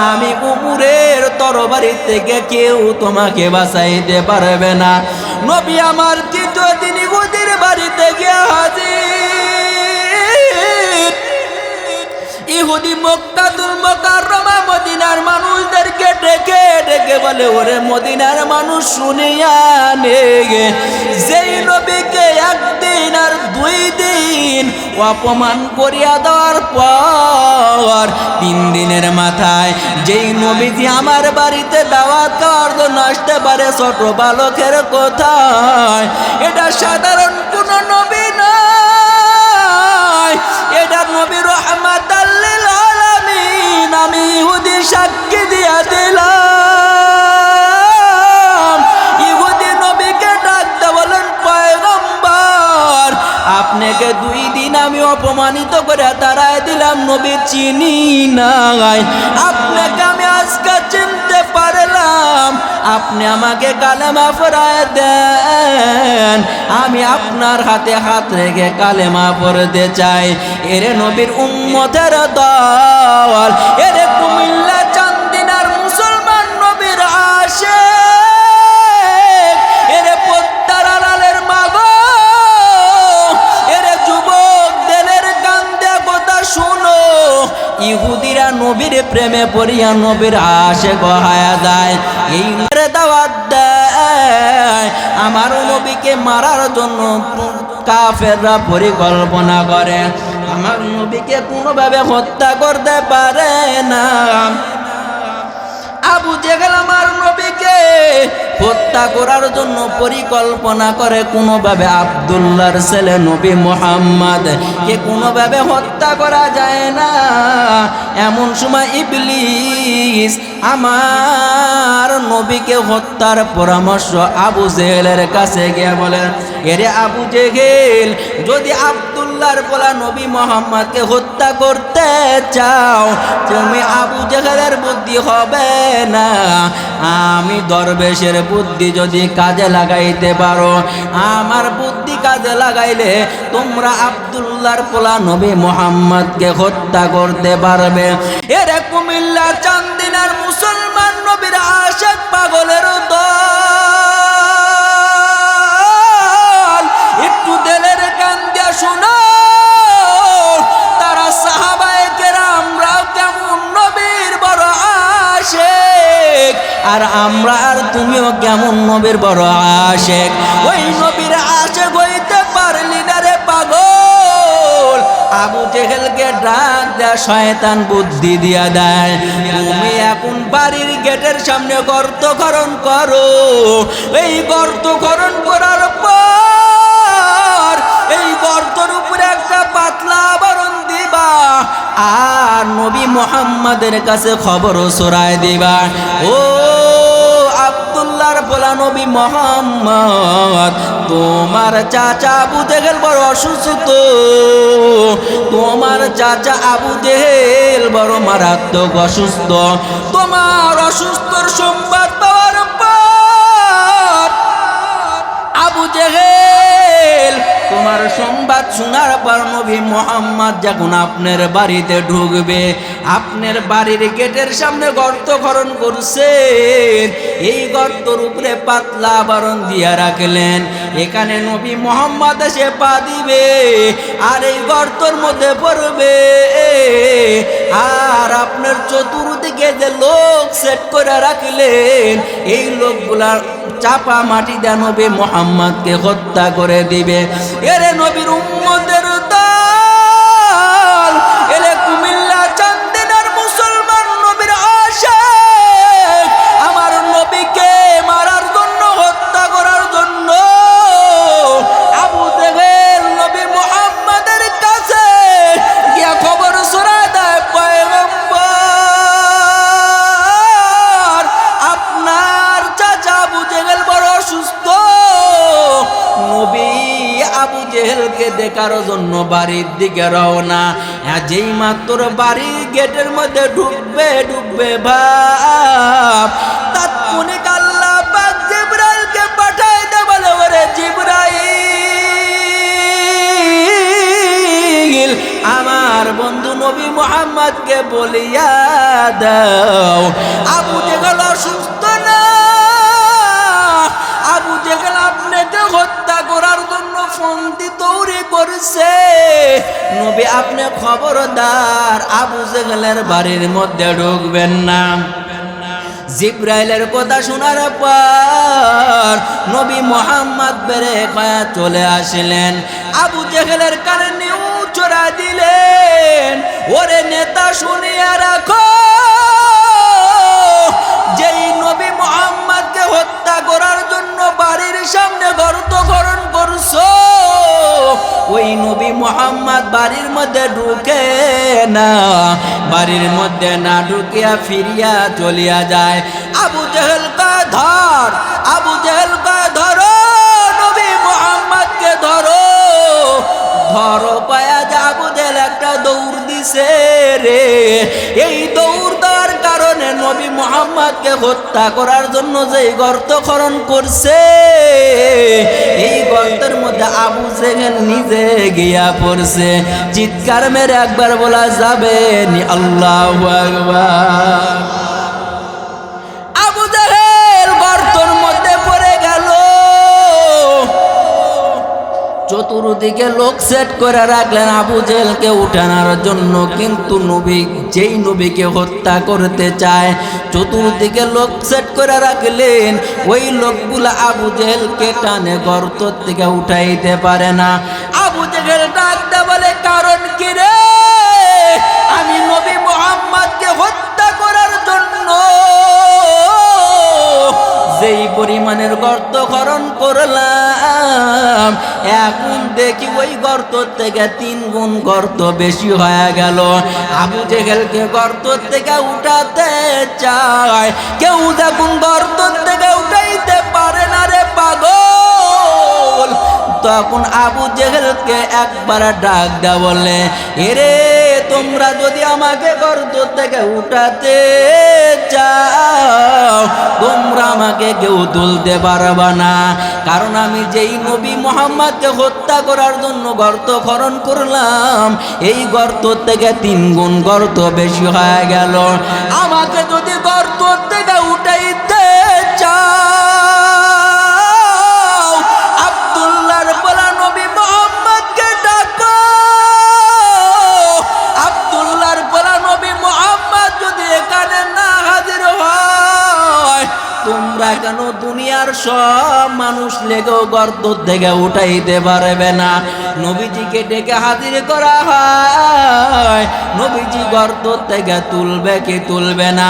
আমি উমরের তরবারি থেকে কেউ তোমাকে বাঁচাইতে পারবে না। নবী আমার 3য় দিন ইহুদির বাড়িতে গিয়ে হাজির। ইহুদি মক্কাতুল মুকাররমা মদিনার মানুষদেরকে ডেকে ডেকে বলে, ওরে মদিনার মানুষ শুনিয়া নে, যেই নবীকে 1 দিন আর 2 দিন অপমান করিয়া দেওয়ার পর 3 দিনের মাথায় যেই নবীজি আমার বাড়িতে দাওয়াত খাওয়ার জন্য আসতে পারে, ছোট বালকের কোথায়? এটা সাধারণ কোন নবী নয়, এটা নবী রাহমাতাল লিল আলামিন। আমি ইহুদি সাক্ষী দিয়া দিলাম। ইহুদি নবীকে ডাকতে বলেন, পয়গম্বর, আপনাকে 2 দিন আমি অপমানিত করে তাড়ায় দিলাম, নবী চিনি নাই, আপনাকে আমি আজকে চিনতে পারলাম, আপনি আমাকে কালেমা পড়ায় দেন, আমি আপনার হাতে হাত রেখে কালেমা পড়তে চাই। এরে নবীর উম্মতের দল, এরে কুমিল্লা চান্দিনার মুসলমান নবীর আশিক, এরে পদ্মার আড়ালের মাগো, এরে যুবক দেলের কান দিয়ে কথা শুনো। ইহুদিরা নবীর প্রেমে পড়িয়া নবীর আশিক হয়ে যায়, এই দাওয়াত দেয়। আমার নবীকে মারার জন্য কাফেররা পরিকল্পনা করে, আমার নবীকে কোনোভাবে হত্যা করতে পারে না। আবু জেহেল আমার নবীকে হত্যা করার জন্য পরিকল্পনা করে, কোনোভাবে আব্দুল্লাহর ছেলে নবী মুহাম্মদ কে কোনোভাবে হত্যা করা যায় না। এমন সময় ইবলিস আমার নবীকে হত্যার পরামর্শ আবু জেহেলের কাছে গিয়ে বলেন, এরে আবু জেহেল, যদি আব্দুল্লাহর বলা নবী মুহাম্মদকে হত্যা করতে চাও, তুমি আবু জেহেলের বুদ্ধি হবে না, আমি দরবেশের বুদ্ধি যদি কাজে লাগাইতে পারো, আমার বুদ্ধি কাজে লাগাইলে তোমরা আব্দুল্লাহর পোলা নবী মুহাম্মদকে হত্যা করতে পারবে। এরে কুমিল্লা চান্দিনার মুসলমান নবীর আশিক পাগলের দল, একটু দিলের কান দিয়া শোনো, তারা সাহাবায়ে কেরামরা কেমন নবীর বড় আশিক, আর আমরা আর তুমিও কেমন নবীর বড় আশিক। ওই নবীর আশিক হইতে পারলি না রে পাগল। আবু জেহেলকে ডাক দেয়া শয়তান বুদ্ধি দিয়া দেয়, তুমি এখন বাড়ির গেটের সামনে গর্ত খনন করো, এই গর্ত খনন করার পর এই গর্তের উপরে একটা পাতলা আবরণ দিবা, আর নবী মুহাম্মাদের কাছে খবর ছড়ায় দিবা, ও আব্দুল্লাহর বলা নবী মুহাম্মদ, তোমার চাচা আবু জেহেল বড় অসুস্থ, তোমার চাচা আবু জেহেল বড় মারাত্মক অসুস্থ। তোমার অসুস্থর সংবাদ পাওয়ার পর আবু জেহেল তোমার সংবাদ শোনার পর নবী মুহাম্মদ যখন আপনার বাড়িতে ঢুকবে, আপনার বাড়ির গেটের সামনে গর্ত খনন করছেন, এই গর্তর উপরে পাতলা আবরণ দিয়া রাখলেন। এখানে নবী মুহাম্মদ এসে পা দিবে আর এই গর্তর মধ্যে পড়বে। আর আপনার চতুর্দিকে যে লোক সেট করে রাখলেন, এই লোকগুলার চাপা মাটি দিয়ে নবী মুহাম্মদকে হত্যা করে দিবে। এরে নবীর উম্মতের দল, এরে কুমিল্লা চান্দিনার মুসলমান নবীর আশিক, আমার নবীকে মারার জন্য, হত্যা করার জন্য আবু জেহেল নবী মুহাম্মদের কাছে গিয়া খবর ছড়ায় দেয়, পয়গম্বর আপনার চাচা আবু জেহেল বড় অসুস্থ। নবী আবু জেহেলকে দেখার জন্য বাড়ির দিকে রওনা। যেই মাত্র বাড়ির গেটের মধ্যে ঢুকবে ভাব, তাৎক্ষণিক আল্লাহ পাক জিবরাইলকে পাঠাইতে বলে, ওরে জিবরাইল, আমার বন্ধু নবী মুহাম্মদকে বলিয়া দাও আবু জেহেল অসুস্থ না, আবু জেহেল আপনাকে হত্যা করার জন্য ফন্দি তৈরি করছে। নবী আপনি খবরদার আবু জেহেলের বাড়ির মধ্যে ঢুকবেন না। জিবরাইলের কথা শোনার পর নবী মুহাম্মদ বেরে খায়া চলে আসলেন, আবু জেহেলের কানে নিউ চড়া দিলেন, ওরে নেতা শুনিয়া রাখো, যেই নবী মুহাম্মদকে হত্যা করার জন্য বাড়ির সামনে গর্ত খনন করছো, ওই নবী মুহাম্মদ বাড়ির মধ্যে ঢুকে না, বাড়ির মধ্যে না ঢুকিয়া ফিরিয়া চলিয়া যায়। আবু জেহেল কয় ধর, আবু জেহেল কয় ধরো, নবী মুহাম্মদকে ধরো, ধরো পায়া যে আবু জেহেল একটা দৌড় দিছে রে। এই দৌড় দেওয়ার কারণে নবী মুহাম্মদকে হত্যা করার জন্য যে গর্ত খনন করছে, এই গর্তের মধ্যে আবু জেহেল নিজে গিয়া পড়ছে। চিৎকার মেরে একবার বলা যাবে নি আল্লাহু আকবার। আবু জেহেল গর্তের মধ্যে পড়ে গেল, চতুর্দিকে লোক সেট করে রাখলেন আবু জেহেলকে উঠানোর জন্য, কিন্তু নবী যেই নবীকে হত্যা করতে চায়, চতুর্দিকে লোক সেট করে রাখলেন, ওই লোকগুলা আবু জেহেলকে টানে গর্ত থেকে উঠাইতে পারে না। আবু জেহেল ডাকতে বলে, কারণ কি রে? আমি নবী মুহাম্মদকে হত্যা করার জন্য যেই পরিমাণের গর্ত খনন করলাম, এখন দেখি ওই গর্ত থেকে 3 গুণ গর্ত বেশি হয়ে গেল। আবু জেহেলকে গর্ত থেকে উঠাতে চায়, কেউ দেখুন গর্ত থেকে উঠাইতে পারে না রে পাগল। তখন আবু জেহেলকে একবার ডাক দেয়া বলে, এরে তোমরা যদি আমাকে গর্ত থেকে উঠাতে চাও, তোমরা আমাকে কেউ তুলতে পারবা না, কারণ আমি যেই নবী মুহাম্মদকে হত্যা করার জন্য গর্ত খনন করলাম, এই গর্ত থেকে 3 গুণ গর্ত বেশি হয়ে গেল। আমাকে যদি গর্ত থেকে উঠাইতে চাও, আব্দুল্লাহর বলা নবী মুহাম্মদকে ডাকো। আব্দুল্লাহর বলা নবী মুহাম্মদ যদি এখানে না হাজির হয়, তোমরা কেন দুনিয়ার সব মানুষ লেগেও গর্ত থেকে উঠাইতে পারবে না। নবীজিকে ডেকে হাজির করা হয়, নবীজি গর্ত থেকে তুলবে কি তুলবে না?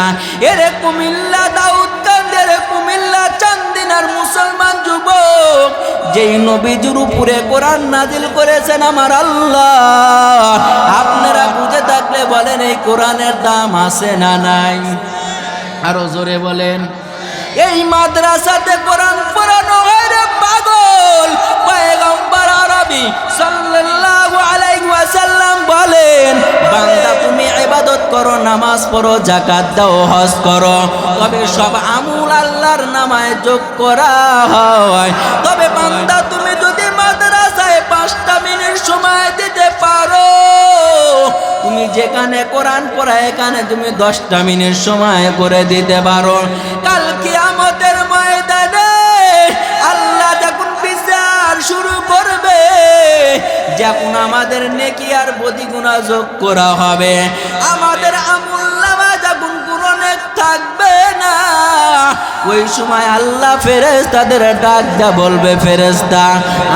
এরে কুমিল্লা দাউদকান্দের, কুমিল্লা চান্দিনার মুসলমান যুবক, যেই নবীজির উপরে কোরআন নাজিল করেছেন আমার আল্লাহ, আপনারা বুঝে থাকলে বলেন এই কোরআনের দাম আছে না নাই? আরো জোরে বলেন, এই মাদ্রাসাতে কোরআন পড়ানো হয় রে পাগল। পয়গম্বর আরবি সাল্লাল্লাহু আলাইহি ওয়াসাল্লাম বলেন, বান্দা তুমি ইবাদত করো, নামাজ পড়ো, যাকাত দাও, হজ করো, তবে সব আমল আল্লাহর নামায় যোগ করা হয়। তবে বান্দা তুমি যদি মাদ্রাসায় 5টা মিনিট সময় দিতে পারো, তুমি যেখানে কোরআন পড়া এখানে তুমি 10টা মিনিট সময় করে দিতে পারো, কাল কিয়ামতের ময়দানে আল্লাহ যখন বিচার শুরু করবে, যখন আমাদের নেকি আর বদি গুনাহ যোগ করা হবে, আমাদের আমুলনামা যখন পূরণে থাকবে না, ওই সময় আল্লাহ ফেরেশতাদের ডাক দা বলবে, ফেরেশতা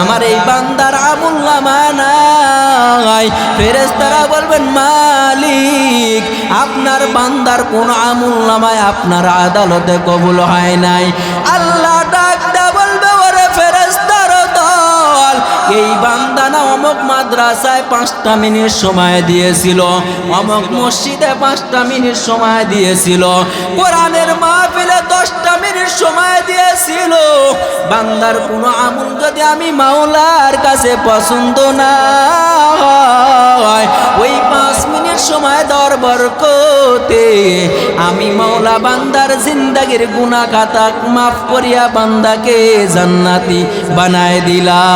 আমার এই বান্দার আমুলনামা নাই। ফেরেশতারা বলবেন, মালিক আপনার বান্দার কোন আমুলনামায় আপনার আদালতে কবুল হয় নাই। আল্লাহ ডাক দা বলবে, ওরে ফেরেশতার দল, এই বান্দা না অমুক মাদ্রাসায় 5টা মিনিট সময় দিয়েছিল, অমুক মসজিদে 5টা মিনিট সময় দিয়েছিল, কোরআনের মাহফিলে 10টা মিনিট সময় দিয়েছিল। বান্দার কোনো আমল যদি আমি মাওলার কাছে পছন্দ না হয়, ওই 5 মিনিট সময় দেওয়ার বরকতে আমি মাওলা বান্দার জিন্দেগীর গুনাহ খাতা মাফ করিয়া বান্দাকে জান্নাতি বানায় দিলাম।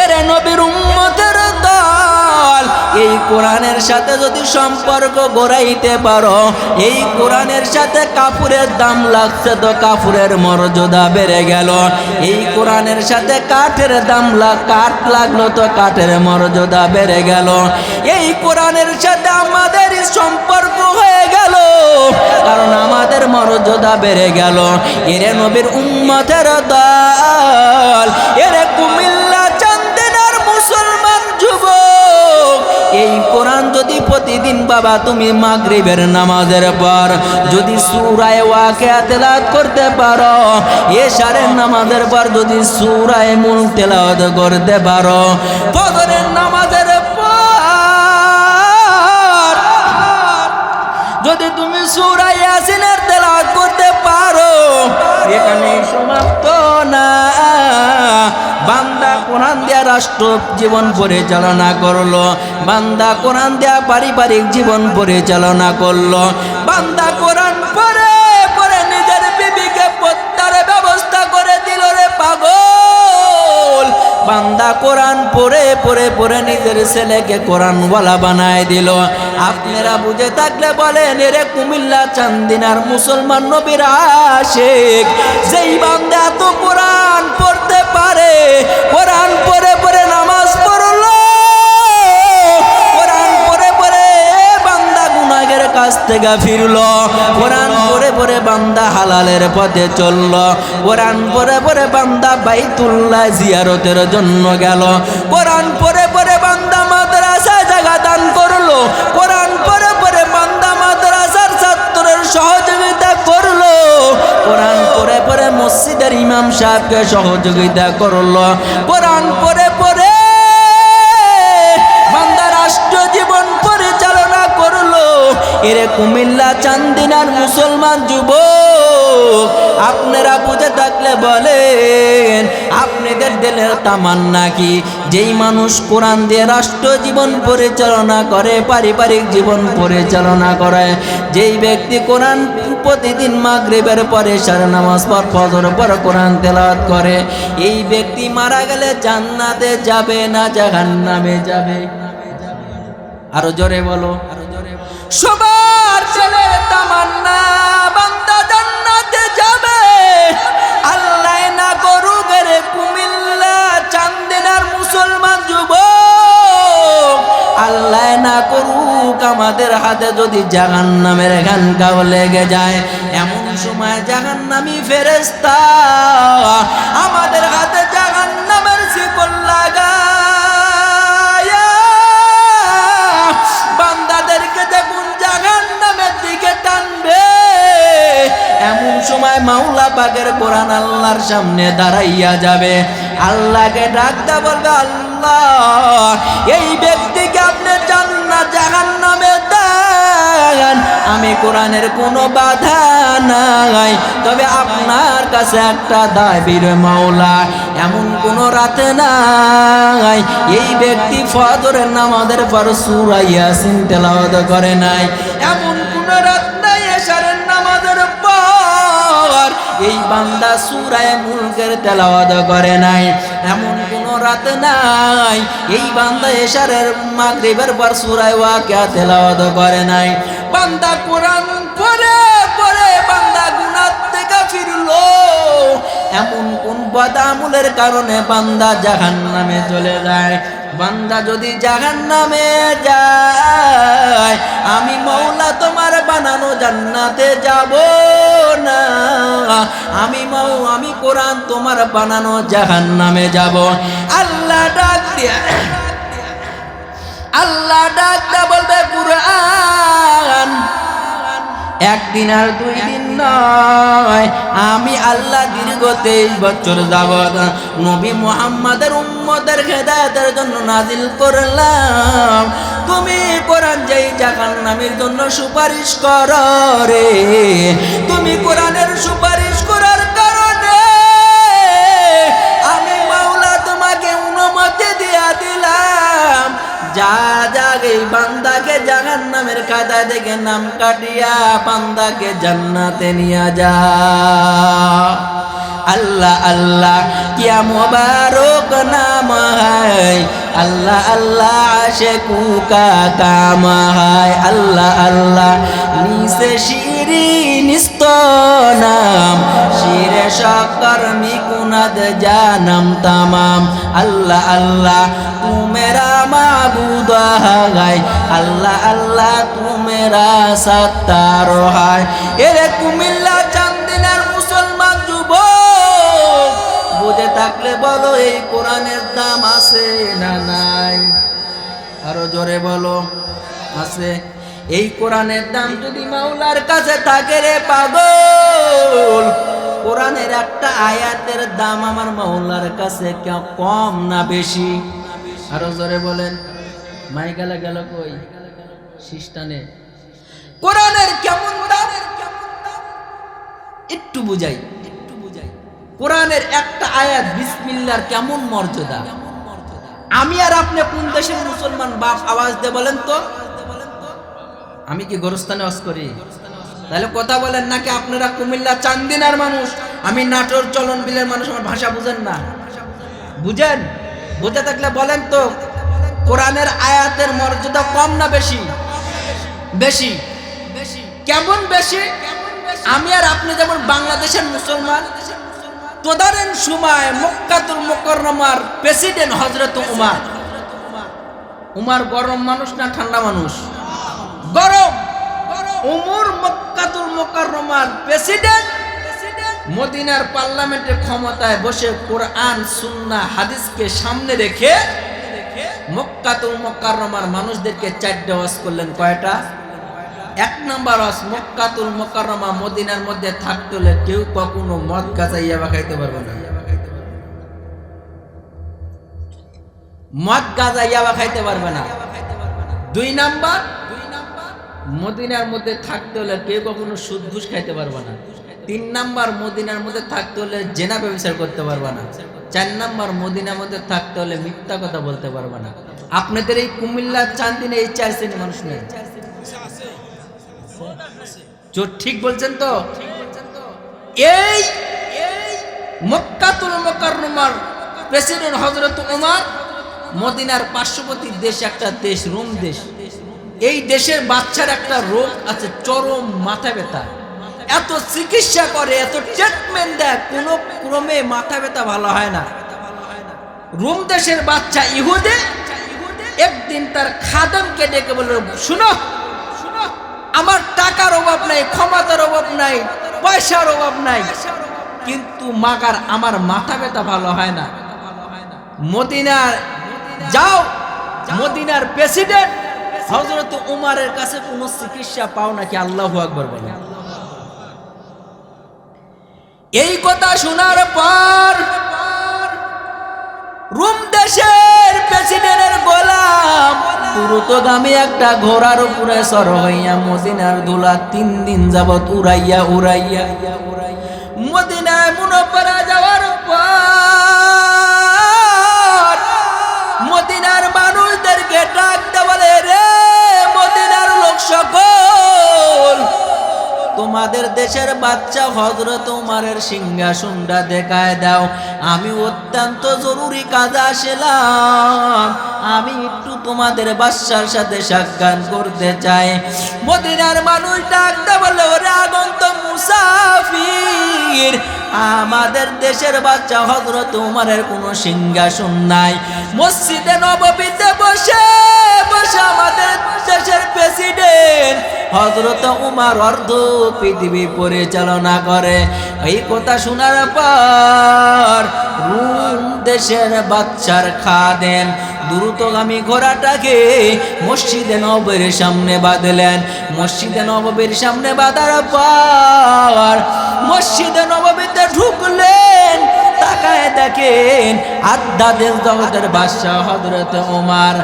এরে নবীর উম্মতের দল, এই কোরআনের সাথে যদি সম্পর্ক গড়াইতে পারো, এই কোরআনের সাথে কাপড়ের দাম লাগছে তো কাপড়ের মর্যাদা বেড়ে গেল, এই কোরআনের সাথে কাঠের দাম কাঠ লাগলো তো কাঠের মর্যাদা বেড়ে গেল, এই কোরআনের সাথে আমাদের সম্পর্ক হয়ে গেল, কারণ আমাদের মর্যাদা বেড়ে গেল। এরে নবীর উম্মতের দল, এরে কুমিল্লা চান্দিনার মুসলমান যুবক, এই কোরআন যদি প্রতিদিন বাবা তুমি মাগরিবের নামাজের পর যদি সূরা ওয়াকিয়া তেলাওয়াত করতে পারো, এশারের নামাজের পর যদি সূরা মুলক তেলাওয়াত করতে পারো, ফজরের নামাজের পর যদি তুমি সূরা ইয়াসিনের তেলাওয়াত করতে পারো, এখানে সমাপ্ত না। বান্দা কোরআন দিয়া রাষ্ট্র জীবন পরিচালনা করলো, বান্দা কোরআন দিয়া পারিবারিক জীবন পরিচালনা করলো, বান্দা কোরআন পড়ে পড়ে নিজের বিবিকে পত্তার ব্যবস্থা করে দিল রে পাগল। বান্দা কোরআন পড়ে পড়ে পড়ে নিজের ছেলেকে কোরআনওয়ালা বানায় দিল। আপনারা বুঝে থাকলে বলেন, এরে কুমিল্লা চান্দিনার মুসলমান নবীর আশিক, যেই বান্দা এত কোরআন পড়তে পারে, কোরআন পড়ে পড়ে নামাজ পড়লো, কোরআন পড়ে পড়ে বান্দা গুনাহের কাছ থেকে ফিরলো, কোরআন পড়ে পড়ে বান্দা হালালের পথে চললো, কোরআন পড়ে পড়ে বান্দা বাইতুল্লাহ জিয়ারতের জন্য গেল, কোরআন পড়ে পড়ে বান্দা মাদ্রাসায় জায়গা দান করলো, কোরআন পড়ে পড়ে বান্দা মাদ্রাসার ছাত্রের সহযোগিতা করলো, কোরআন পড়ে পড়ে মসজিদের ইমাম সাহেবকে সহযোগিতা করলো, কোরআন পড়ে পড়ে বান্দা রাষ্ট্র জীবন পরিচালনা করলো। এরে কুমিল্লা চান্দিনার মুসলমান যুবক, আপনারা বুঝে থাকলে বলেন, আপনাদের দিলের তামান্না কি? যেই মানুষ কোরআন দিয়ে রাষ্ট্র জীবন পরিচালনা করে, পারিবারিক জীবন পরিচালনা করে, যেই ব্যক্তি কোরআন প্রতিদিন মাগরিবের পরে সারা নামাজ পর ফজর পর কোরআন তেলাওয়াত করে, এই ব্যক্তি মারা গেলে জান্নাতে যাবে না জাহান্নামে যাবে? আরো জোরে বলো। সবার ছেলের তামান্না বান্দা জান্নাতে যাবে, আল্লাহ না করুক রে কুমিল্লা চান্দিনার মুসলমান যুবক, আল্লাহ না করুক আমাদের হাতে যদি জাহান্নামের ঘানকাও লেগে যায়, এমন সময় জাহান্নামী ফেরেশতা আমাদের হাতে জাহান্নামের শিকল লাগায়া বান্দাদেরকে দেখুন জাহান্নামের দিকে টানবে। এমন সময় মাওলা পাকের কোরআন আল্লাহর সামনে দাঁড়াইয়া যাবে, আল্লাহকে ডাকতে বলবে, আল্লাহ এই ব্যক্তিকে আপনি জান্নাত জাহান্নামে দেন, আমি কোরআনের কোনো বাধা নাই, তবে আপনার কাছে একটা দাবি রে মাওলা, এমন কোনো রাত নাই এই ব্যক্তি ফজরের নামাজের পর সূরা ইয়াসিন তেলাওয়াত করে নাই, এমন কোনো রাত নাই এশারের নামাজের পর এই বান্দা সূরা মুলকের তেলাওয়াত করে নাই, এমন কোনো রাত নাই এই বান্দা এশারের মাগরিবের পর সূরা ওয়াকিয়া তেলাওয়াত করে নাই। বান্দা কোরআন পড়ে পড়ে বান্দা গুনাহ থেকে ফিরলো, এমন কোন বদামুলের কারণে বান্দা জাহান্নামে চলে যায়। বান্দা যদি জাহান্নামে যায়, আমি মাওলা তোমার বানানো জান্নাতে যাব না, আমি কোরআন তোমার বানানো জাহান্নামে যাব। আল্লাহ ডাক দিয়া বলবে কুরআন একদিন আর 2 দিন নয়, আমি আল্লাহ দীর্ঘ 23 বছর যাবত নবী মুহাম্মাদের উম্মতের হেদায়েতের জন্য নাজিল করলাম। তুমি কোরআন যেই জাহান্নামের জন্য সুপারিশ করো রে, তুমি কোরআনের সুপারিশ করার কারণে আমি মাওলা তোমাকে অনুমতি দিয়া দিলাম, যা এই বান্দাকে জাহান্নামের খাতা থেকে নাম কাটিয়া বান্দাকে জান্নাতে নিয়ে যা। আল্লাহ আল্লাহ কিয়া মুবারক নাম হায়, আল্লাহ আল্লাহ আশিকু কা কাম হায়, আল্লাহ আল্লাহ নিসে শিরি নিস্ত নাম, শিরে শকর মিকুনাদ জানম তামাম। আল্লাহ আল্লাহ তু মেরা মাবুদ হায়, আল্লাহ আল্লাহ তু মেরা সত্তার হায়। এরে কুমিল্লা চান্দিনার মুসলমান যুবক, বুঝে থাকলে বলো এই কোরআনের দাম আছে না নাই? আরো জোরে বলো আছে। এই কোরআনের দাম যদি মাওলার কাছে থাকে রে পাগল, কোরআনের একটা আয়াতের দাম আমার মাওলার কাছে কম না বেশি? আরো জোরে বলেন। মাইকালা গেল কই সিস্টানে? কোরআনের কেমন দাম একটু বুঝাই। কোরআনের একটা আয়াত বিসমিল্লাহর কেমন মর্যাদা। আমি আর আপনি কোন দেশের মুসলমান বাপ আওয়াজ দিয়ে বলেন তো? আমি কি গোরস্থানে ওয়াজ করি? তাহলে কথা বলেন নাকি আপনারা কুমিল্লা চান্দিনার মানুষ, আমি নাটোর চলন বিলের মানুষ, আমার ভাষা বুঝেন না? বুঝেন? বুঝে থাকলে বলেন তো কোরআনের আয়াতের মর্যাদা কম না বেশি? বেশি। কেমন বেশি? আমি আর আপনি যেমন বাংলাদেশের মুসলমান, তদারেন সময় মক্কাতুল মুকাররমার প্রেসিডেন্ট হযরত উমার গরম মানুষ না ঠান্ডা মানুষ? গরম। উমর মক্কাতুল মুকাররমার প্রেসিডেন্ট, মদিনার পার্লামেন্টের ক্ষমতায় বসে কোরআন সুন্নাহ হাদিসকে সামনে রেখে মক্কাতুল মুকাররমার মানুষদেরকে 4টা ওয়াজ করলেন। কয়টা? 1 নাম্বার ওয়াজ, মক্কাতুল মুকাররমা মদিনার মধ্যে থাকতে হলে কেউ কখনো মদ গাঁজা ইয়াবা খাইতে পারবে না। মদ গাঁজা ইয়াবা খাইতে পারবে না। 2 নাম্বার, মদিনার মধ্যে থাকতে হলে কেউ কখনো সুদ ঘুষ খাইতে পারবে না। 3 নাম্বার, মদিনার মধ্যে থাকতে হলে জেনা ব্যভিচার করতে পারবে না। 4 নাম্বার, মদিনার মধ্যে থাকতে হলে মিথ্যা কথা বলতে পারবে না। আপনাদের এই কুমিল্লা চান্দিনে এই 4 শ্রেণীর মানুষ নেই? ঠিক বলছেন তো? এই মক্কাতুল মুকাররমার প্রেসিডেন্ট হযরত উমর, মদিনার পার্শ্ববর্তী দেশ একটা দেশ রোম দেশ, এই দেশের বাচ্চার একটা রোগ আছে, চরম মাথা ব্যথা। এত চিকিৎসা করে, এত ট্রিটমেন্ট দেয়, কোনো ক্রমে মাথা ব্যথা ভালো হয় না। রোম দেশের বাচ্চা ইহুদে একদিন তার খাদেমকে ডেকে বলল, শুনো, আমার টাকার অভাব নাই, ক্ষমতার অভাব নাই, পয়সার অভাব নাই, কিন্তু মাগার আমার মাথা ব্যথা ভালো হয় না। মদিনার যাও, মদিনার প্রেসিডেন্ট হযরত উমরের কাছে কোনো চিকিৎসা পাও নাকি? আল্লাহু আকবার বলেন। এই কথা শোনার পর রোম দেশের প্রেসিডেন্টের গোলাম দ্রুত দ্রুতগামী একটা ঘোড়ার উপরে সর হইয়া মদিনার ধুলা 3 দিন যাবত উড়াইয়া উড়াইয়া মদিনায় মুনাফারা যাওয়ার পর মদিনার মানুষদেরকে ডাকতে বলে, রে মদিনার লোক সকল, তোমাদের দেশের বাচ্চা হযরত উমরের সিংহাসনটা দেখায় দাও। আমি অত্যন্ত জরুরি কাজে আসলাম, আমি একটু তোমাদের বাদশার সাথে সাক্ষাৎ করতে চাই। মদিনার মানুষ ডাকতে বলে, ওরে আগন্তুক মুসাফির, আমাদের দেশের বাচ্চা হযরত উমরের কোনো সিংহাসন নাই। মসজিদে নববীতে বসে বসে আমাদের দেশের প্রেসিডেন্ট হযরত উমর অর্ধ পৃথিবী পরিচালনা করে। এই কথা শোনার পর রোম দেশের বাচ্চার খাদেম দ্রুতগামী ঘোড়াটাকে মসজিদে নববীর সামনে বাঁধলেন। মসজিদে নববীর সামনে বাঁধার পর মসজিদে নববীতে ঢুকলেন। তাকায় দেখেন আধ্যাত্মিক জগতের বাদশা হযরত ওমর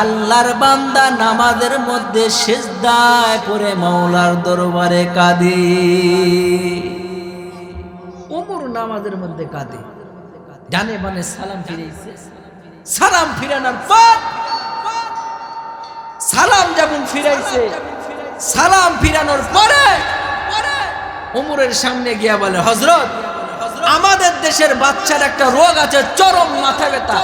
আল্লাহর বান্দা নামাজের মধ্যে সিজদায় পড়ে মাওলার দরবারে কাঁদে। ওমর নামাজের মধ্যে কাঁদে, ডানে বামে সালাম ফিরাইছে। সালাম ফিরানোর পর সালাম যখন ফিরাইছে, সালাম ফিরানোর পরে ওমরের সামনে গিয়া বলে, হযরত, আমাদের দেশের বাচ্চার একটা রোগ আছে, চরম মাথা ব্যথা,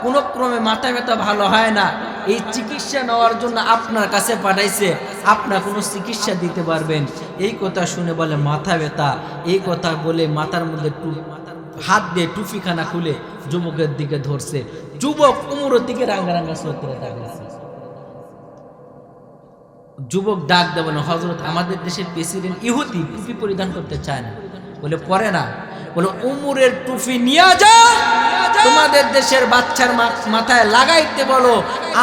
কোন ক্রমে মাথা ব্যথা ভালো হয় না, এই চিকিৎসা নেওয়ার জন্য আপনার কাছে পাঠাইছে, আপনার কোনো চিকিৎসা দিতে পারবেন? এই কথা শুনে বলে, মাথা ব্যথা। এই কথা বলে মাথার মধ্যে হাত দিয়ে টুপিখানা খুলে যুবকের দিকে ধরছে। যুবক ওমরের দিকে রাঙ্গা রাঙ্গা চোখ করে তাকাইছে। যুবক ডাক দেয়, বলে, হযরত, আমাদের দেশের প্রেসিডেন্ট ইহুদি, টুপি পরিধান করতে চায় না। বলে, পরে না? বলে, ওমরের টুপি নিয়ে যাও, তোমাদের দেশের বাচ্চার মাথায় লাগাইতে বলো।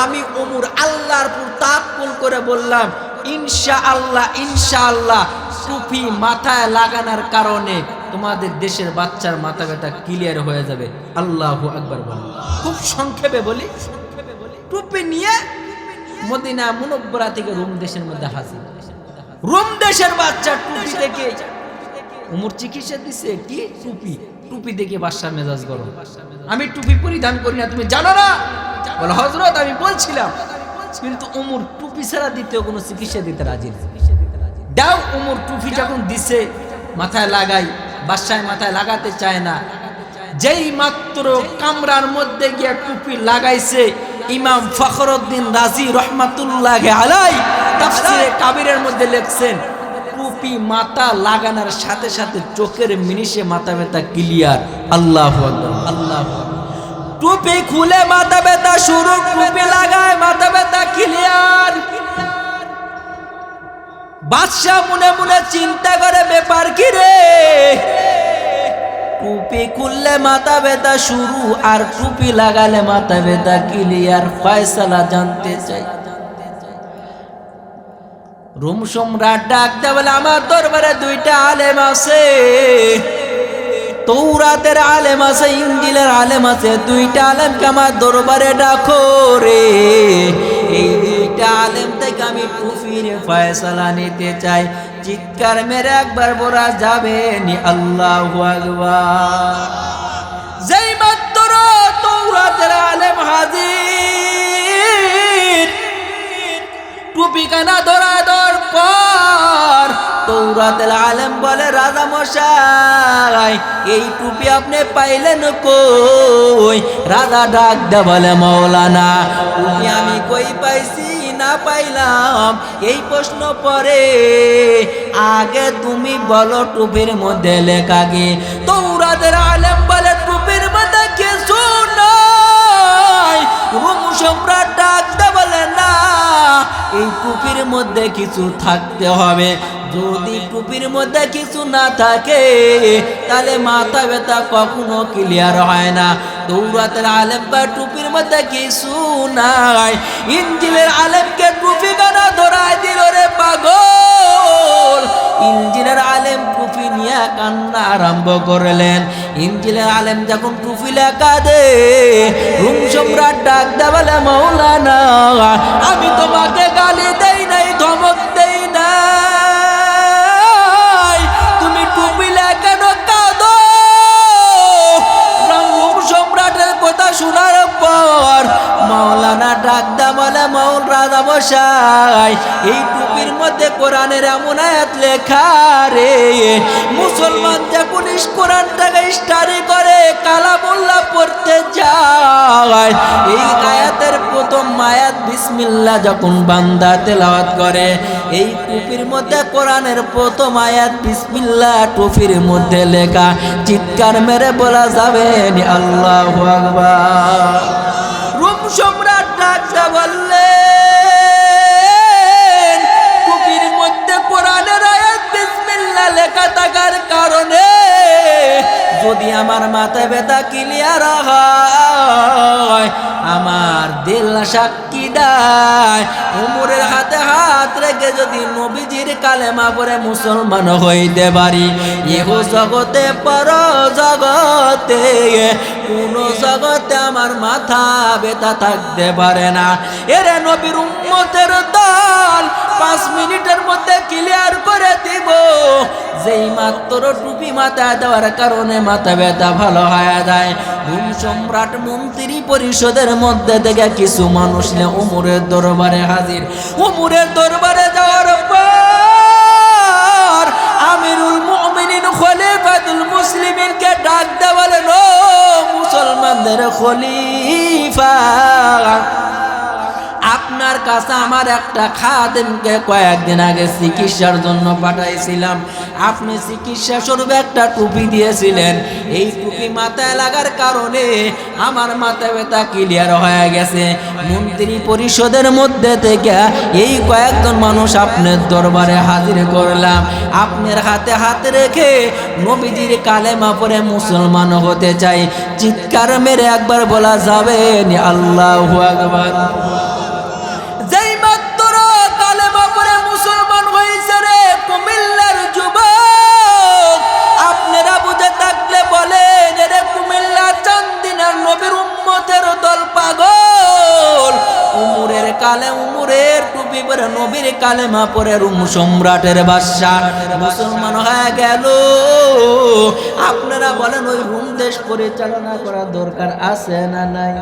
আমি ওমর আল্লাহর উপর তাওয়াক্কুল করে বললাম, ইনশাআল্লাহ ইনশাআল্লাহ টুপি মাথায় লাগানোর কারণে তোমাদের দেশের বাচ্চার মাথা ব্যথা ক্লিয়ার হয়ে যাবে। আল্লাহু আকবার বলে। খুব সংক্ষেপে বলি, টুপি নিয়ে মদিনা মুনব্বরা থেকে রোম দেশের মধ্যে হাজির। রোম দেশের বাচ্চা টুপি দেখে ওমর চিকিৎসা দিছে। কি টুপি? টুপি দেখে বাদশার মেজাজ গরম। আমি টুপি পরিধান করি না, তুমি জানো না? বলে, হযরত, আমি বলছিলাম, কিন্তু ওমর টুপি ছাড়া দ্বিতীয় কোনো চিকিৎসা দিতে রাজি না। দাও। ওমর টুপি যখন দিছে মাথায় লাগাই, বাদশার মাথায় লাগাতে চায় না। যেই মাত্র কামরার মধ্যে গিয়া টুপি লাগাইছে, ইমাম ফখরুদ্দিন রাজি রহমাতুল্লাহি আলাইহি তাফসীরে কাবীরের মধ্যে লিখছেন, টুপি মাথা লাগানোর সাথে সাথে চোখের মিনিশে মাথা ব্যথা ক্লিয়ার। আল্লাহু আকবার, আল্লাহু আকবার। টুপি খুলে মাথা ব্যথা শুরু, টুপি লাগায় মাথা ব্যথা ক্লিয়ার। বাদশা মনে মনে চিন্তা করে, ব্যাপার কি রে? টুপি খুললে মাথা ব্যথা শুরু আর টুপি লাগালে মাথা ব্যথা ক্লিয়ার, ফয়সালা জানতে চাই। রোম সম্রাট ডাক দেয়, বলে, আমার দরবারে দুইটা আলেম আছে, তৌরাতের আলেম আছে, ইনজিলের আলেম আছে, দুইটা আলেমকে আমার দরবারে ডাকো রে। এই দুইটা আলেম থেকে আমি টুপির ফয়সালা নিতে চাই। চিৎকার মেরে একবার বলা যাবে নি আল্লাহু আকবার। যেই মাত্র তৌরাতের আলেম হাজির, টুপি কানা ধরা ধর পর তৌরাতের আলেম বলে, রাজা মশাই, এই টুপি আপনি পাইলেন কই? রাজা ডাক দে বলে, মাওলানা, টুপি আমি কই পাইছি না পাইলাম এই প্রশ্ন পরে, আগে তুমি বলো টুপির মধ্যে লেখা কি? তৌরাতের আলেম বলে, টুপির মধ্যে কিছু নাই। রোম সম্রাট ডাক দে বলে, না, এই টুপির মধ্যে কিছু থাকতে হবে। যদি টুপির মধ্যে কিছু না থাকে তাহলে মাথা ব্যথা কখনো ক্লিয়ার হয় না। তৌরাতের আলেম বা টুপির মধ্যে কিছু নাই। ইনজিলের আলেমকে টুপি কানা ধরায় দিল রে পাগল। ইনজিলের আলেম টুপি নিয়ে কান্না আরম্ভ করলেন। ইনজিলের আলেম যখন টুপি লেখা দে, রোম সম্রাট ডাক দে বলে, মাওলানা, আমি মাওলানা ডাকদা বলে মৌল রাজা বসাই এই টুপির মধ্যে কোরআনের এমন আয়াত লেখা রে মুসলমান যখন কোরআনটাকে স্টাডি করে কালামুল্লাহ পড়তে যায় এই আয়াতের প্রথম আয়াত বিসমিল্লাহ যখন বান্দা তেলাওয়াত করে এই টুপির মধ্যে কোরআনের প্রথম আয়াত বিসমিল্লাহ টুপির মধ্যে লেখা চিৎকার মেরে বলা যাবে নি আল্লাহু আকবার। রোম সম্রাট ডাকদা বললেন টুপির মধ্যে কোরআনের আয়াত বিসমিল্লাহ লেখা থাকার কারণে যদি আমার মাথায় ব্যথা ক্লিয়ার হয় আমার দিল সাক্ষী দেয় উমরের হাতে হাত রেখে যদি নবীজির কালেমা পড়ে মুসলমান হইতে পারি ইহ জগতে পর জগতে কোন জগতে আমার মাথা ব্যথা থাকতে পারে না। এরে নবীর উম্মতের দল 5 মিনিটের মধ্যে ক্লিয়ার করে দিব যেই মাত্র টুপি মাথায় দেওয়ার কারণে মাথা ব্যথা ভালো হয়ে যায়। রোম সম্রাট মন্ত্রী পরিষদের মধ্যে থেকে কিছু মানুষ নিয়ে ওমরের দরবারে হাজির। ওমরের দরবারে যাওয়ার পর আমিরুল মুমিনিন খলিফাতুল মুসলিমিনকে ডাক দেওয়া বলেন ও মুসলমানদের খলিফা আপনার কাছে আমার একটা খাদেমকে কয়েকদিন আগে চিকিৎসার জন্য পাঠাইছিলাম আপনি চিকিৎসা স্বরূপ একটা টুপি দিয়েছিলেন এই টুপি মাথায় লাগার কারণে আমার মাথা ব্যথা ক্লিয়ার হয়ে গেছে। মন্ত্রী পরিষদের মধ্যে থেকে এই কয়েকজন মানুষ আপনার দরবারে হাজির করলাম আপনার হাতে হাত রেখে নবীজির কালেমা পড়ে মুসলমান হতে চাই চিৎকার মেরে একবার বলা যাবে নি আল্লাহু আকবার। যেই মাত্র কালেমা পড়ে মুসলমান হয়েছে রে কুমিল্লার যুবক আপনারা বুঝে থাকলে বলেন রে কুমিল্লা চান্দিনার নবীর উম্মতের দল পাগল উমরের কালে উমরের টুপি পরে নবীর কালেমা পরে রোম সম্রাটের বাদশা মুসলমান হয়ে গেল। আপনারা বলেন ওই রোম দেশ পরিচালনা করার দরকার আছে না নাই?